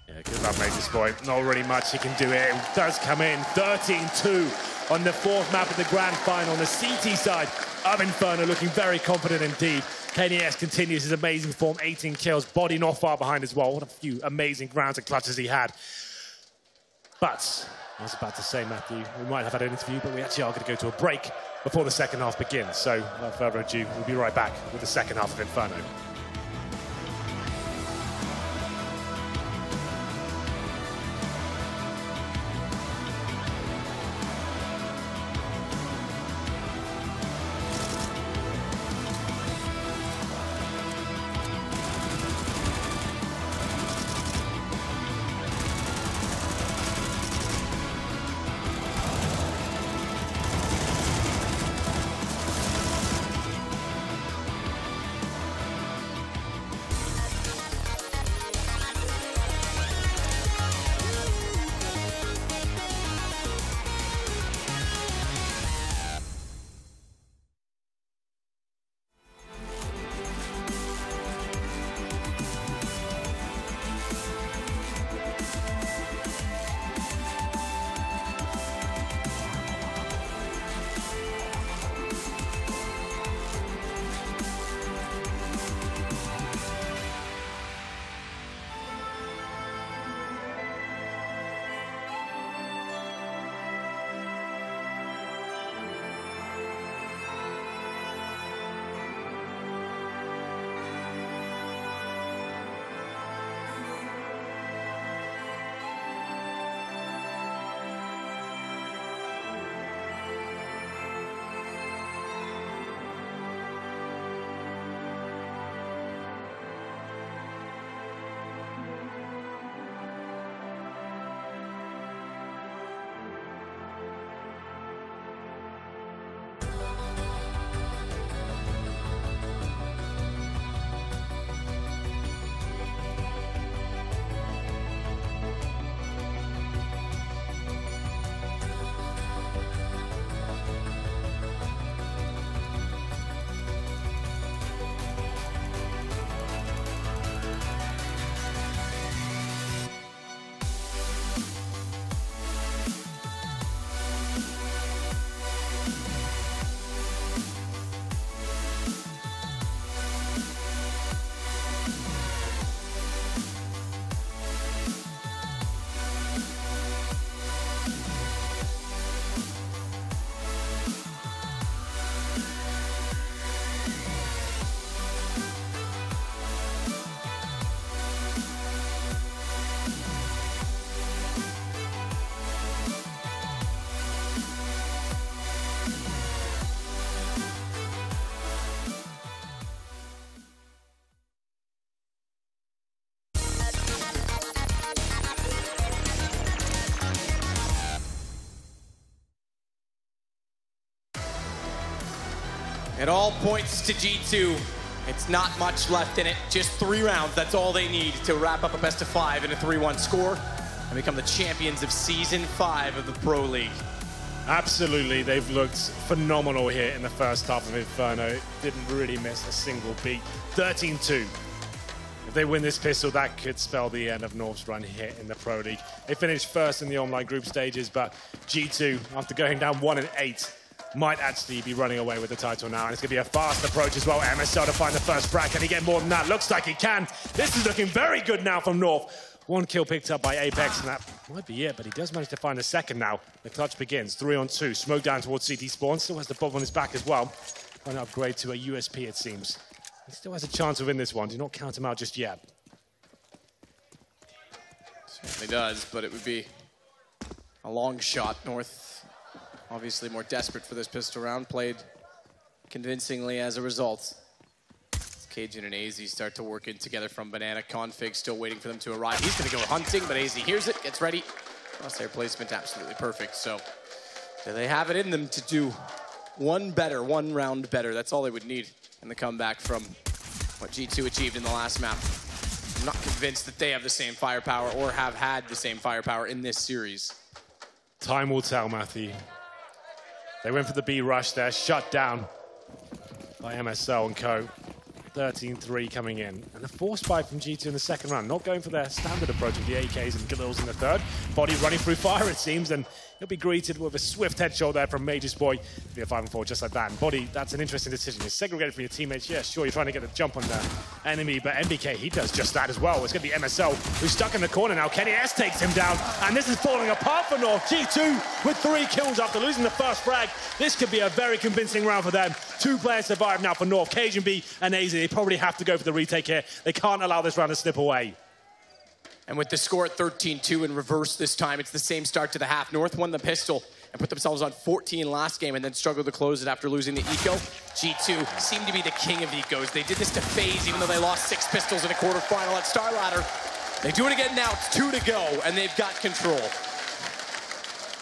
Yeah, good luck, mate, this boy. Not really much he can do here. It does come in. 13-2 on the 4th map of the grand final. On the CT side of Inferno, looking very confident indeed. Kenny S continues his amazing form. 18 kills. Body not far behind as well. What a few amazing rounds and clutches he had. But I was about to say, Matthew, we might have had an interview, but we actually are going to go to a break before the second half begins. So without further ado, we'll be right back with the second half of Inferno. It all points to G2. It's not much left in it, just 3 rounds. That's all they need to wrap up a best of 5 in a 3-1 score and become the champions of Season 5 of the Pro League. Absolutely, they've looked phenomenal here in the first half of Inferno. Didn't really miss a single beat. 13-2. If they win this pistol, that could spell the end of North's run here in the Pro League. They finished first in the online group stages, but G2, after going down 1-8, might actually be running away with the title now. And it's going to be a fast approach as well. MSL to find the first frag. Can he get more than that? Looks like he can. This is looking very good now from North. 1 kill picked up by Apex, and that might be it, but he does manage to find the second now. The clutch begins, 3-on-2. Smoke down towards CT spawn. Still has the bomb on his back as well. Trying to upgrade to a USP, it seems. He still has a chance to win this one. Do not count him out just yet. Certainly does, but it would be a long shot. North obviously more desperate for this pistol round, played convincingly as a result. Cajun and AZ start to work in together from Banana. Config still waiting for them to arrive. He's going to go hunting, but AZ hears it, gets ready. Crosshair placement absolutely perfect. So they have it in them to do one round better. That's all they would need in the comeback from what G2 achieved in the last map. I'm not convinced that they have the same firepower or have had the same firepower in this series. Time will tell, Matthew. They went for the B rush there, shut down by MSL and co. 13-3 coming in. And a force buy from G2 in the second round. Not going for their standard approach with the AKs and Galils in the third. Body running through fire, it seems, and he'll be greeted with a swift headshot there from Major's Boy. It'll be a 5-4 just like that. And Body, that's an interesting decision. You're segregated from your teammates. Yeah, sure, you're trying to get a jump on the enemy, but MBK, he does just that as well. It's going to be MSL, who's stuck in the corner now. Kenny S takes him down, and this is falling apart for North. G2 with 3 kills after losing the first frag. This could be a very convincing round for them. 2 players survive now for North. Cajun B and AZ, they probably have to go for the retake here. They can't allow this round to slip away. And with the score at 13-2 in reverse this time, it's the same start to the half. North won the pistol and put themselves on 14 last game and then struggled to close it after losing the eco. G2 seemed to be the king of ecos. They did this to FaZe even though they lost 6 pistols in a quarterfinal at Star Ladder. They do it again now. It's 2 to go and they've got control.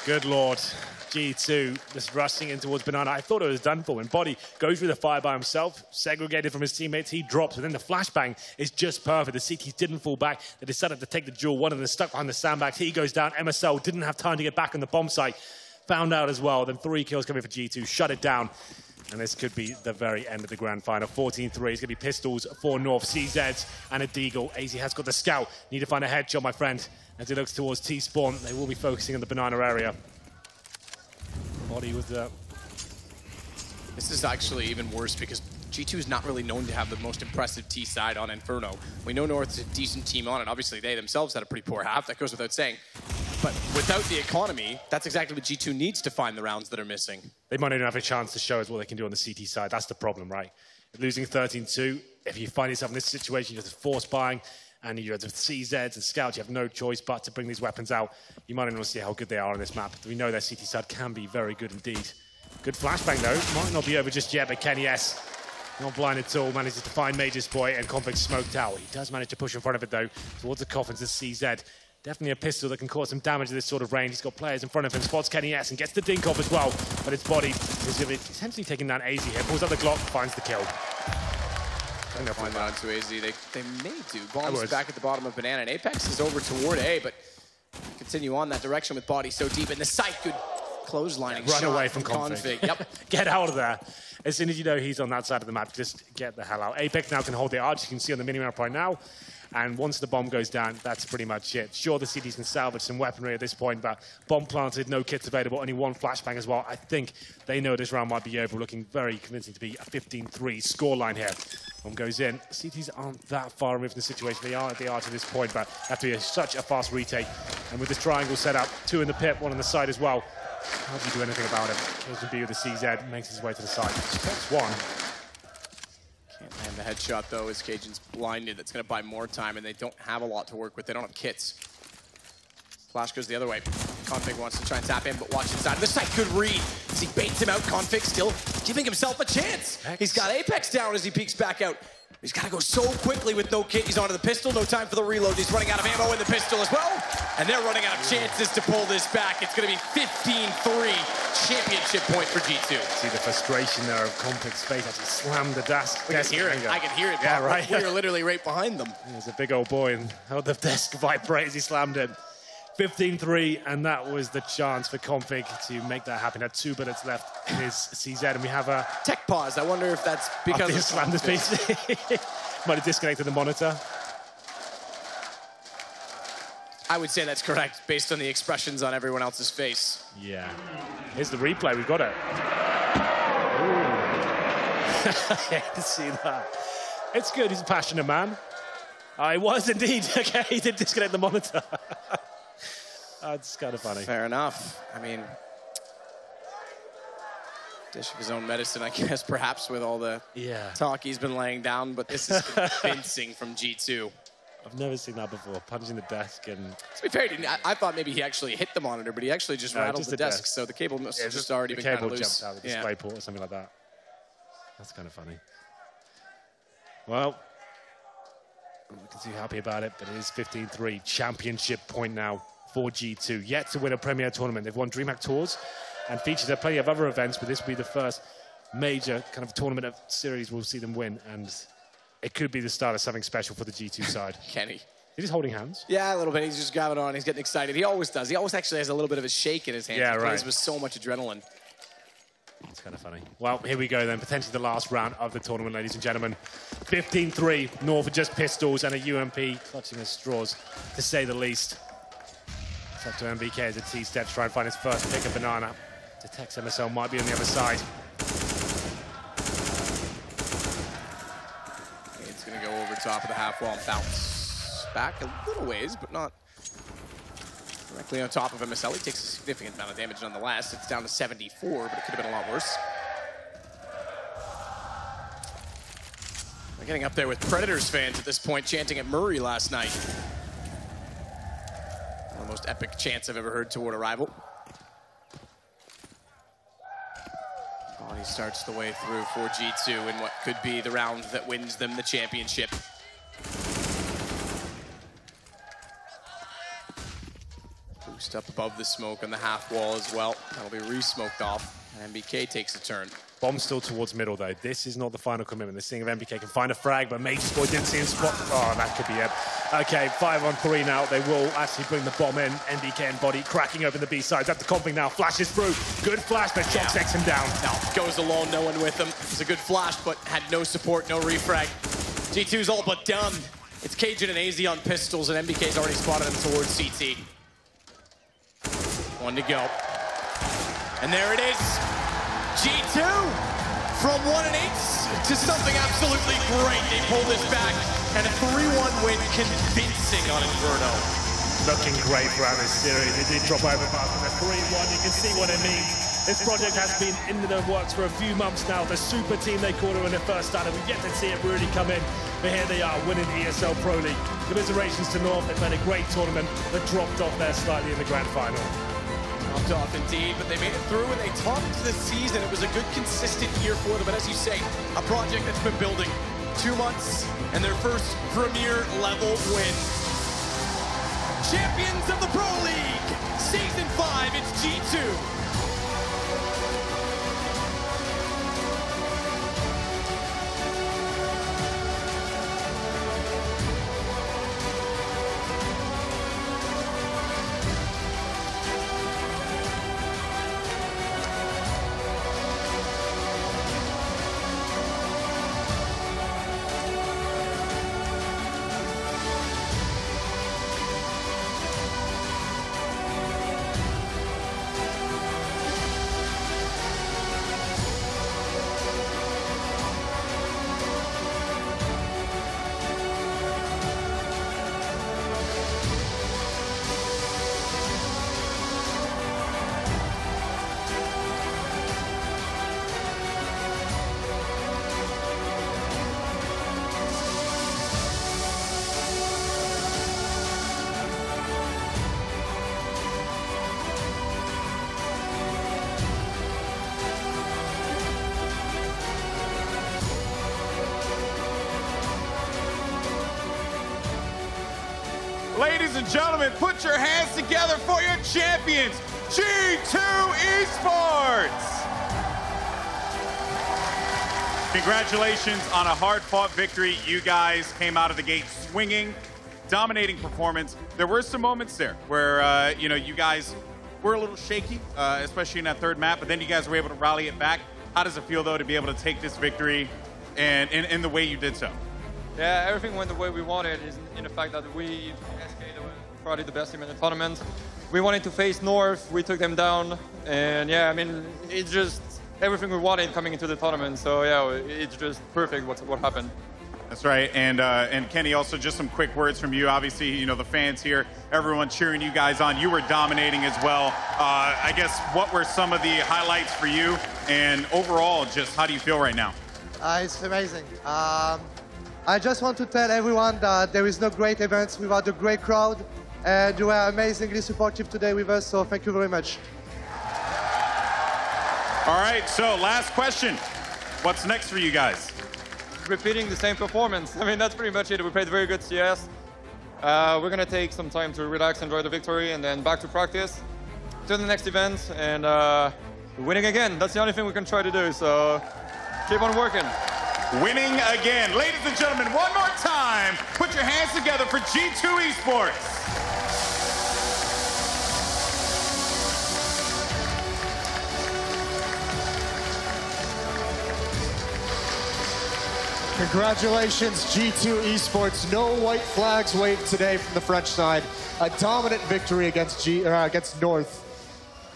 Good Lord. G2 just rushing in towards Banana. I thought it was done for when Body goes through the fire by himself, segregated from his teammates. He drops, and then the flashbang is just perfect. The CTs didn't fall back. They decided to take the duel. One of them is stuck behind the sandbags. He goes down. MSL didn't have time to get back on the bomb site. Found out as well. Then 3 kills coming for G2. Shut it down. And this could be the very end of the grand final. 14-3. It's going to be pistols for North. CZs and a Deagle. AZ has got the scout. Need to find a headshot, my friend. As he looks towards T-spawn, they will be focusing on the Banana area. Body with the... This is actually even worse because G2 is not really known to have the most impressive T side on Inferno. We know North's a decent team on it. Obviously, they themselves had a pretty poor half. That goes without saying. But without the economy, that's exactly what G2 needs to find the rounds that are missing. They might not even have a chance to show us what they can do on the CT side. That's the problem, right? Losing 13-2, if you find yourself in this situation, you're just force buying, and you have CZs and Scouts, you have no choice but to bring these weapons out. You might not even see how good they are on this map. We know their CT side can be very good indeed. Good flashbang though, might not be over just yet, but Kenny S, not blind at all, manages to find Major's Boy and Config smoked out. He does manage to push in front of it though, towards the coffins of CZ. Definitely a pistol that can cause some damage at this sort of range. He's got players in front of him, spots Kenny S and gets the dink off as well, but his body is essentially taking down AZ here, pulls up the Glock, finds the kill. They'll find that onto AZ. They may do. Bombs back at the bottom of Banana, and Apex is over toward A, but continue on that direction with Body so deep in the sight. Good clotheslining Run shot away from Config. Yep. Get out of there. As soon as you know he's on that side of the map, just get the hell out. Apex now can hold the arch, you can see on the minimap right now. And once the bomb goes down, that's pretty much it. Sure, the CTs can salvage some weaponry at this point, but bomb planted, no kits available, only 1 flashbang as well. I think they know this round might be over, looking very convincing to be a 15-3 scoreline here. Bomb goes in. CTs aren't that far removed from the situation. They are to this point, but have to be such a fast retake. And with this triangle set up, 2 in the pit, 1 on the side as well. How do you do anything about it? Kills B with the CZ, makes his way to the side. Spots 1. Can't land the headshot though, as Cajun's blinded. That's going to buy more time, and they don't have a lot to work with. They don't have kits. Flash goes the other way. Config wants to try and tap in, but watch inside. This side, good read. As he baits him out, Config still giving himself a chance. He's got Apex down as he peeks back out. He's got to go so quickly with no kit. He's onto the pistol, no time for the reload. He's running out of ammo in the pistol as well. And they're running out of chances to pull this back. It's going to be 15-3 championship point for G2. See the frustration there of Conflict's face as he slammed the desk. We can hear it. I can hear it. Yeah, Bob. right. We're literally right behind them. There's a big old boy and held the desk vibrate as he slammed it. 15-3, and that was the chance for Config to make that happen. Had 2 minutes left in his CZ, and we have a tech pause. I wonder if that's because he slammed his PC. Might have disconnected the monitor. I would say that's correct, based on the expressions on everyone else's face. Yeah. Here's the replay. We've got it. I hate to see that. It's good. He's a passionate man. He was indeed. Okay, he did disconnect the monitor. That's kind of funny. Fair enough. I mean, dish of his own medicine, I guess, perhaps with all the talk he's been laying down, but this is convincing from G2. I've never seen that before, punching the desk and... To be fair, I thought maybe he actually hit the monitor, but he actually just rattled the desk, so the cable must have just already been kind of loose. The cable jumped out of the display port or something like that. That's kind of funny. Well, I'm not too happy about it, but it is 15-3, championship point now for G2. Yet to win a Premier tournament. They've won DreamHack Tours and featured a plenty of other events, but this will be the first major kind of tournament of series we'll see them win, and it could be the start of something special for the G2 side. Kenny. He's holding hands. Yeah, a little bit. He's just grabbing on. He's getting excited. He always does. He always actually has a little bit of a shake in his hands. Yeah, he right. plays with so much adrenaline. It's kind of funny. Well, here we go then. Potentially the last round of the tournament, ladies and gentlemen. 15-3. North are just pistols and a UMP clutching his straws, to say the least. It's up to MBK as a T-step to try and find his first pick of banana. Detects MSL might be on the other side. It's going to go over top of the half wall and bounce back a little ways, but not directly on top of MSL. He takes a significant amount of damage nonetheless. It's down to 74, but it could have been a lot worse. We're getting up there with Predators fans at this point, chanting at Murray last night. The most epic chants I've ever heard toward a rival. Body starts the way through for G2 in what could be the round that wins them the championship. Boost up above the smoke on the half wall as well. That'll be re-smoked off. MBK takes a turn. Bomb still towards middle, though. This is not the final commitment. They're seeing if MBK can find a frag, but Major's boy didn't see him spot. Oh, that could be it. Okay, 5-on-3 now. They will actually bring the bomb in. MBK and Body cracking open the B-sides. At the comping now. Flashes through. Good flash, but Shock takes him down. Now, goes alone, no one with him. It's a good flash, but had no support, no refrag. G2's all but done. It's Cajun and AZ on pistols, and MBK's already spotted him towards CT. 1 to go. And there it is. G2 from 1-8 to something absolutely great. They pull this back, and a 3-1 win convincing on Inferno. Looking great throughout this series. They did drop over after the 3-1. You can see what it means. This project has been in the works for a few months now. The super team they called it when it first started. We've yet to see it really come in. But here they are, winning the ESL Pro League. Commiserations to North. They've had a great tournament, but dropped off there slightly in the grand final. Dropped off indeed, but they made it through and they topped the season. It was a good, consistent year for them. But as you say, a project that's been building 2 months and their first Premier level win. Champions of the Pro League, Season 5, it's G2. Ladies and gentlemen, put your hands together for your champions, G2 Esports! Congratulations on a hard-fought victory. You guys came out of the gate swinging, dominating performance. There were some moments there where, you guys were a little shaky, especially in that third map, but then you guys were able to rally it back. How does it feel, though, to be able to take this victory and in the way you did so? Yeah, everything went the way we wanted, is in the fact that we, SK, were probably the best team in the tournament. We wanted to face North, we took them down, and yeah, I mean, it's just everything we wanted coming into the tournament, so yeah, it's just perfect what happened. That's right, and Kenny, also just some quick words from you. Obviously, the fans here, everyone cheering you guys on. You were dominating as well. I guess, what were some of the highlights for you, and overall, just how do you feel right now? It's amazing. I just want to tell everyone that there is no great events without a great crowd, and you were amazingly supportive today with us, so thank you very much. All right, so last question. What's next for you guys? Repeating the same performance. I mean, that's pretty much it. We played very good CS. We're going to take some time to relax, enjoy the victory, and then back to practice to the next event, and winning again. That's the only thing we can try to do, so keep on working. Winning again. Ladies and gentlemen, one more time, put your hands together for G2 Esports. Congratulations, G2 Esports. No white flags waved today from the French side. A dominant victory against North.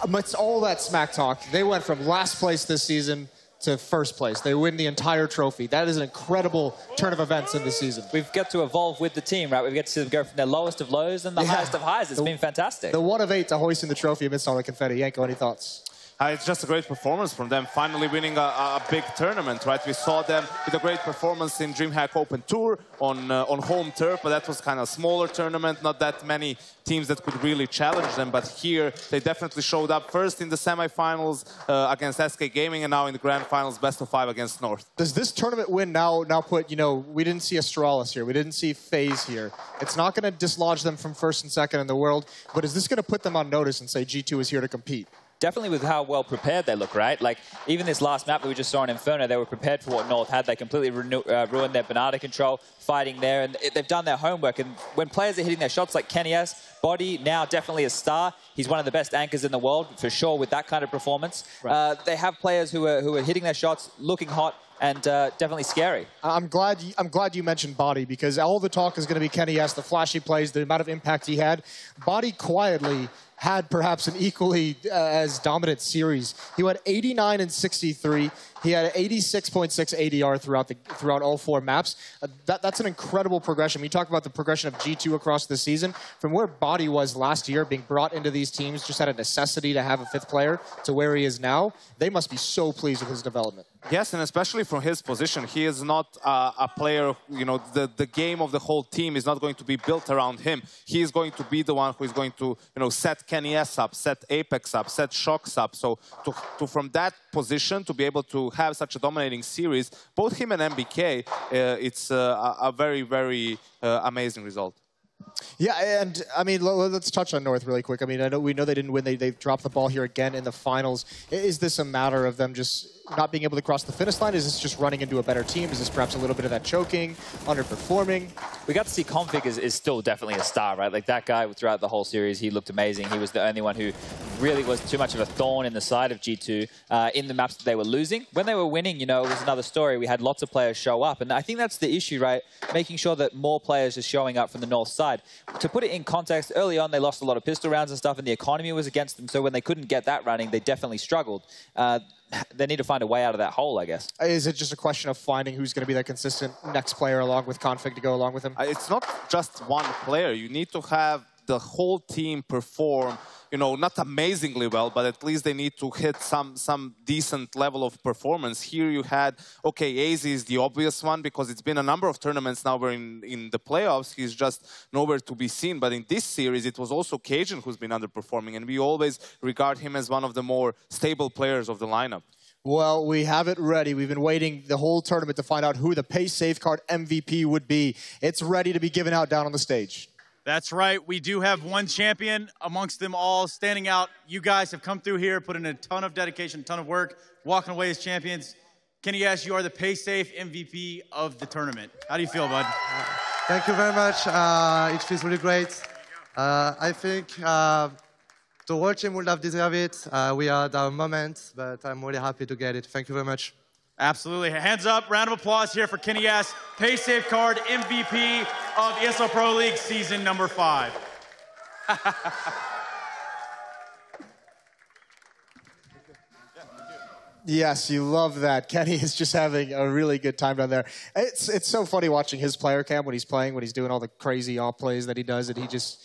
Amidst all that smack talk, they went from last place this season to first place. They win the entire trophy. That is an incredible turn of events in the season. We've got to evolve with the team, right? We've got to go from their lowest of lows and the highest of highs. It's been fantastic. The 1 of 8 to hoisting the trophy amidst all the confetti. Yanko, any thoughts? It's just a great performance from them, finally winning a big tournament, right? We saw them with a great performance in DreamHack Open Tour on home turf, but that was kind of a smaller tournament, not that many teams that could really challenge them. But here, they definitely showed up first in the semifinals against SK Gaming, and now in the grand finals, best of 5 against North. Does this tournament win now put, we didn't see Astralis here, we didn't see FaZe here. It's not going to dislodge them from first and second in the world, but is this going to put them on notice and say G2 is here to compete? Definitely with how well prepared they look, right? Like, even this last map that we just saw in Inferno, they were prepared for what North had. They completely ruined their banana control, fighting there, and they've done their homework. And when players are hitting their shots like Kenny S, Body, now definitely a star. He's one of the best anchors in the world, for sure, with that kind of performance. Right. They have players who are hitting their shots, looking hot, and definitely scary. I'm glad you mentioned Body, because all the talk is going to be Kenny S, the flashy plays, the amount of impact he had. Body quietly had perhaps an equally as dominant series. He went 89 and 63. He had 86.6 ADR throughout all 4 maps. That's an incredible progression. We talk about the progression of G2 across the season. From where Body was last year, being brought into these teams, just had a necessity to have a 5th player, to where he is now. They must be so pleased with his development. Yes, and especially from his position, he is not a player, the game of the whole team is not going to be built around him. He is going to be the one who is going to, set Kenny S up, set Apex up, set Shox up. So from that position, to be able to have such a dominating series, both him and MBK, it's a very, very amazing result. Yeah, and I mean, let's touch on North really quick. I mean, we know they didn't win. They've dropped the ball here again in the finals. Is this a matter of them just not being able to cross the finish line? Is this just running into a better team? Is this perhaps a little bit of that choking, underperforming? We got to see Config is still definitely a star, right? Like, that guy throughout the whole series, he looked amazing. He was the only one who really was too much of a thorn in the side of G2 in the maps that they were losing. When they were winning, it was another story. We had lots of players show up, and I think that's the issue, right? Making sure that more players are showing up from the North side. To put it in context, early on, they lost a lot of pistol rounds and stuff, and the economy was against them, so when they couldn't get that running, they definitely struggled. They need to find a way out of that hole, I guess. Is it just a question of finding who's going to be that consistent next player along with Config to go along with him? It's not just one player. You need to have the whole team perform, not amazingly well, but at least they need to hit some decent level of performance. Here you had, okay, AZ is the obvious one because it's been a number of tournaments now we're in the playoffs. He's just nowhere to be seen. But in this series, it was also Cajun who's been underperforming, and we always regard him as one of the more stable players of the lineup. Well, we have it ready. We've been waiting the whole tournament to find out who the Pace Safeguard MVP would be. It's ready to be given out down on the stage. That's right. We do have one champion amongst them all standing out. You guys have come through here, put in a ton of dedication, a ton of work, walking away as champions. Kenny S, you are the pay-safe MVP of the tournament. How do you feel, bud? Thank you very much. It feels really great. I think the whole team would have deserved it. We had our moment, but I'm really happy to get it. Thank you very much. Absolutely. Hands up, round of applause here for Kenny S, pay-safe card MVP of ESL Pro League season number 5. Yes, you love that. Kenny is just having a really good time down there. It's so funny watching his player cam when he's playing, when he's doing all the crazy off plays that he does, and he just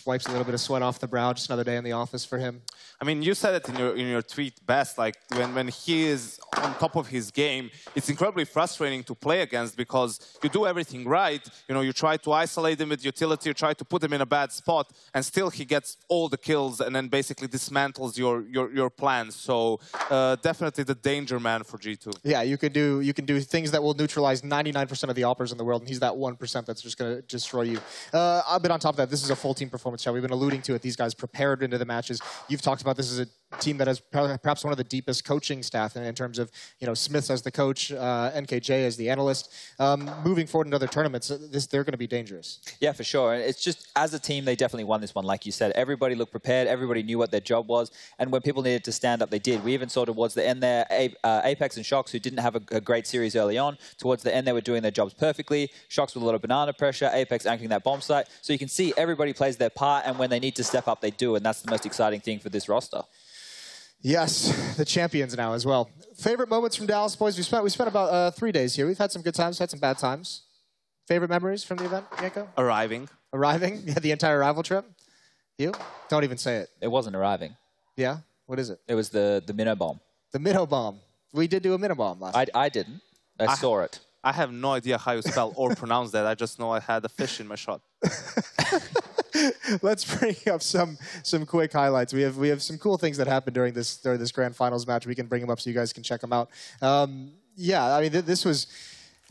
wipes a little bit of sweat off the brow. Just another day in the office for him. I mean, you said it in your tweet best. Like when he is on top of his game, it's incredibly frustrating to play against because you do everything right. You know, you try to isolate him with utility, you try to put him in a bad spot, and still he gets all the kills and then basically dismantles your plans. So definitely the danger man for G2. Yeah, you can do things that will neutralize 99% of the oppers in the world, and he's that 1% that's just going to destroy you. But on top of that, this is a full team performance show. We've been alluding to it. These guys prepared into the matches. You've talked about this as a team that has perhaps one of the deepest coaching staff in terms of, you know, Smith as the coach, NKJ as the analyst. Moving forward in other tournaments, they're going to be dangerous. Yeah, for sure. And it's just, as a team, they definitely won this one. Like you said, everybody looked prepared. Everybody knew what their job was. And when people needed to stand up, they did. We even saw towards the end there, Apex and Shox, who didn't have a great series early on, towards the end, they were doing their jobs perfectly. Shox with a lot of banana pressure, Apex anchoring that bomb site. So you can see everybody plays their part, and when they need to step up, they do. And that's the most exciting thing for this roster. Yes, the champions now as well. Favorite moments from Dallas, boys? We spent about 3 days here. We've had some good times, had some bad times. Favorite memories from the event, Yanko? Arriving. Arriving? Yeah, the entire arrival trip? You? Don't even say it. It wasn't arriving. Yeah? What is it? It was the minnow bomb. The minnow bomb. We did do a minnow bomb last time. I didn't. I saw it. I have no idea how you spell or pronounce that. I just know I had a fish in my shot. Let's bring up some quick highlights. We have some cool things that happened during this grand finals match. We can bring them up so you guys can check them out. Yeah, I mean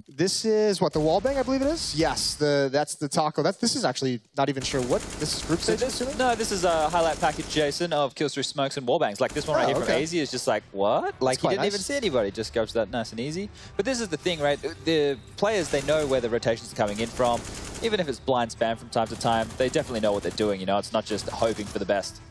this is what, the wall bang, I believe it is. Yes, that's the taco. This is actually not even sure what this is. Group stage. No, this is a highlight package, Jason, of kills through smokes and wall bangs. Like this one right here from AZ is just like, what? Like he didn't even see anybody. Just goes that nice and easy. But this is the thing, right? The players, they know where the rotations are coming in from. Even if it's blind spam from time to time, they definitely know what they're doing. You know, it's not just hoping for the best.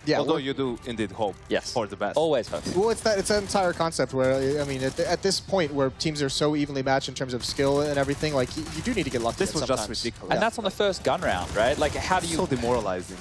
Yeah, although you do indeed hope for the best. Always hope. Well, it's an entire concept where, I mean, at this point where teams are so evenly matched in terms of skill and everything, like, you do need to get lucky. This was just ridiculous. And that's on the first gun round, right? Like, how do you... So demoralizing.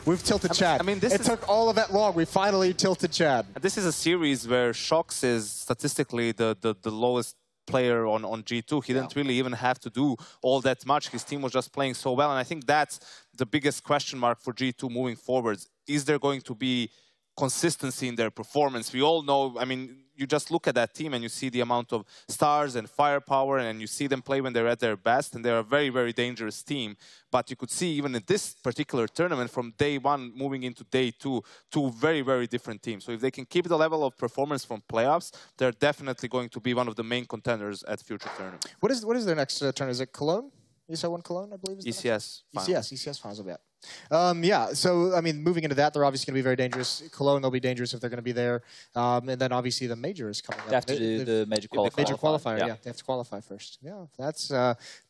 We've tilted Chad. I mean, it took all of that long. We finally tilted Chad. This is a series where Shox is statistically the lowest player on G2. He didn't really even have to do all that much. His team was just playing so well. And I think that's the biggest question mark for G2 moving forwards. Is there going to be consistency in their performance? We all know, I mean, you just look at that team and you see the amount of stars and firepower, and you see them play when they're at their best, and they're a very, very dangerous team. But you could see even in this particular tournament, from day one moving into day two, two very, very different teams. So if they can keep the level of performance from playoffs, they're definitely going to be one of the main contenders at future tournaments. What is their next tournament? Is it Cologne? ESL 1 Cologne, I believe? ECS finals. ECS finals will be at. Yeah, so, I mean, moving into that, they're obviously going to be very dangerous. Cologne, they'll be dangerous if they're going to be there. And then, obviously, the major is coming up. They have to do the major qualifier. Major qualifier, yeah. They have to qualify first. Yeah, that's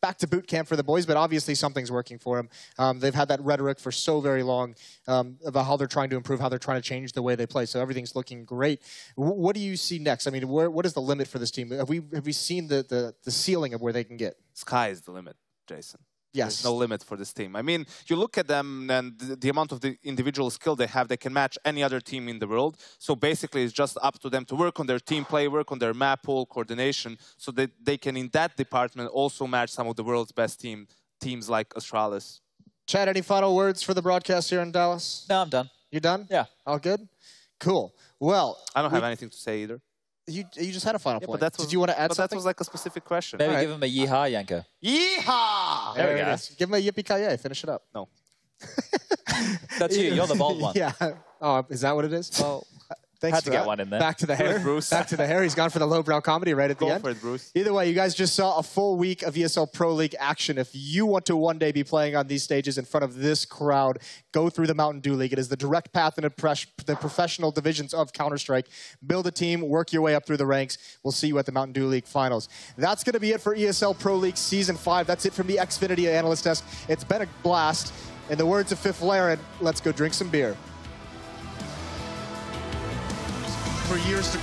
back to boot camp for the boys, but obviously something's working for them. They've had that rhetoric for so very long about how they're trying to improve, how they're trying to change the way they play. So everything's looking great. What do you see next? I mean, what is the limit for this team? Have we seen the ceiling of where they can get? Sky is the limit, Jason. Yes. There's no limit for this team. I mean, you look at them and the amount of the individual skill they have, they can match any other team in the world. So basically, it's just up to them to work on their team play, work on their map pool, coordination, so that they can, in that department, also match some of the world's best teams like Astralis. Chad, any final words for the broadcast here in Dallas? No, I'm done. You done? Yeah. All good? Cool. Well, I don't have anything to say either. You just had a final point. But did you want to add something? That was like a specific question. Maybe give him a yeehaw, Yanko. Yeehaw! There we go. Give him a yippee-ki-yay. Finish it up. No. That's you. You're the bold one. Yeah. Oh, is that what it is? Well, Thanks Had for to get that. one in there. Back to the hair. Bruce. Back to the hair. He's gone for the lowbrow comedy right at the end. Go for it, Bruce. Either way, you guys just saw a full week of ESL Pro League action. If you want to one day be playing on these stages in front of this crowd, go through the Mountain Dew League. It is the direct path into the professional divisions of Counter-Strike. Build a team, work your way up through the ranks. We'll see you at the Mountain Dew League finals. That's going to be it for ESL Pro League Season 5. That's it from the Xfinity Analyst Desk. It's been a blast. In the words of Fifth Laren, let's go drink some beer. For years to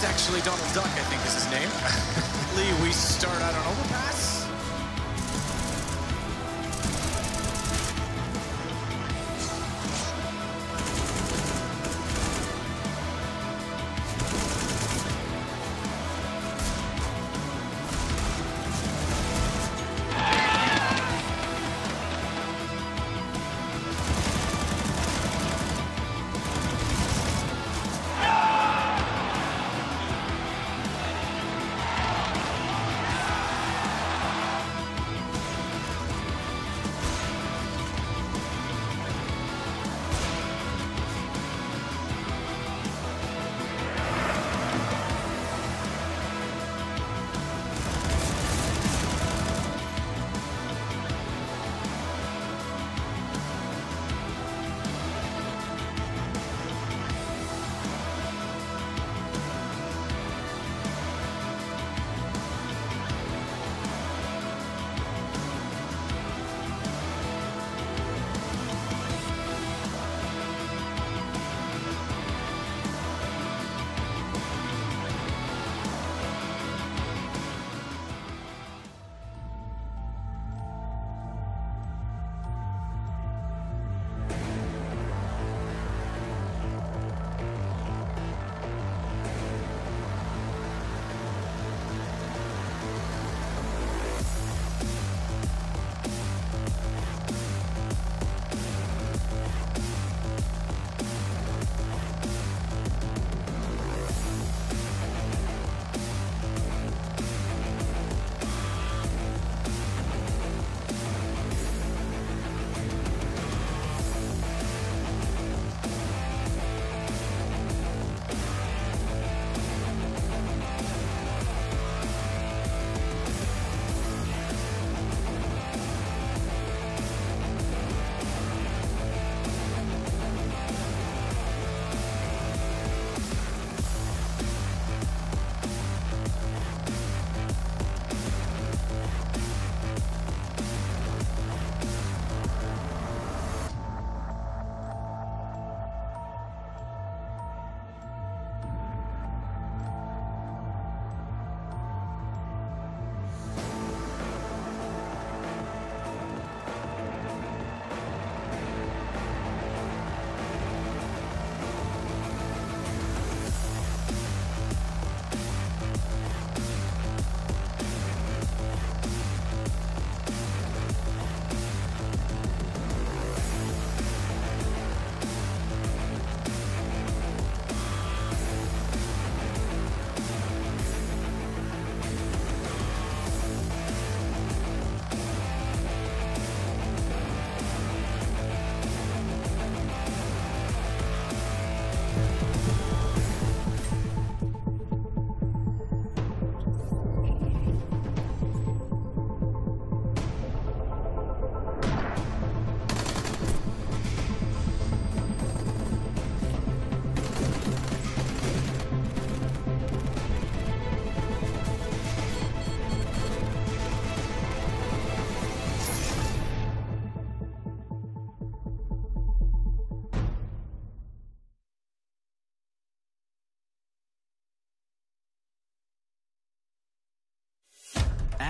That's actually Donald Duck, I think is his name. Lee, we start out on overpass.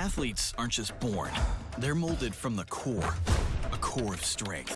Athletes aren't just born. They're molded from the core, a core of strength.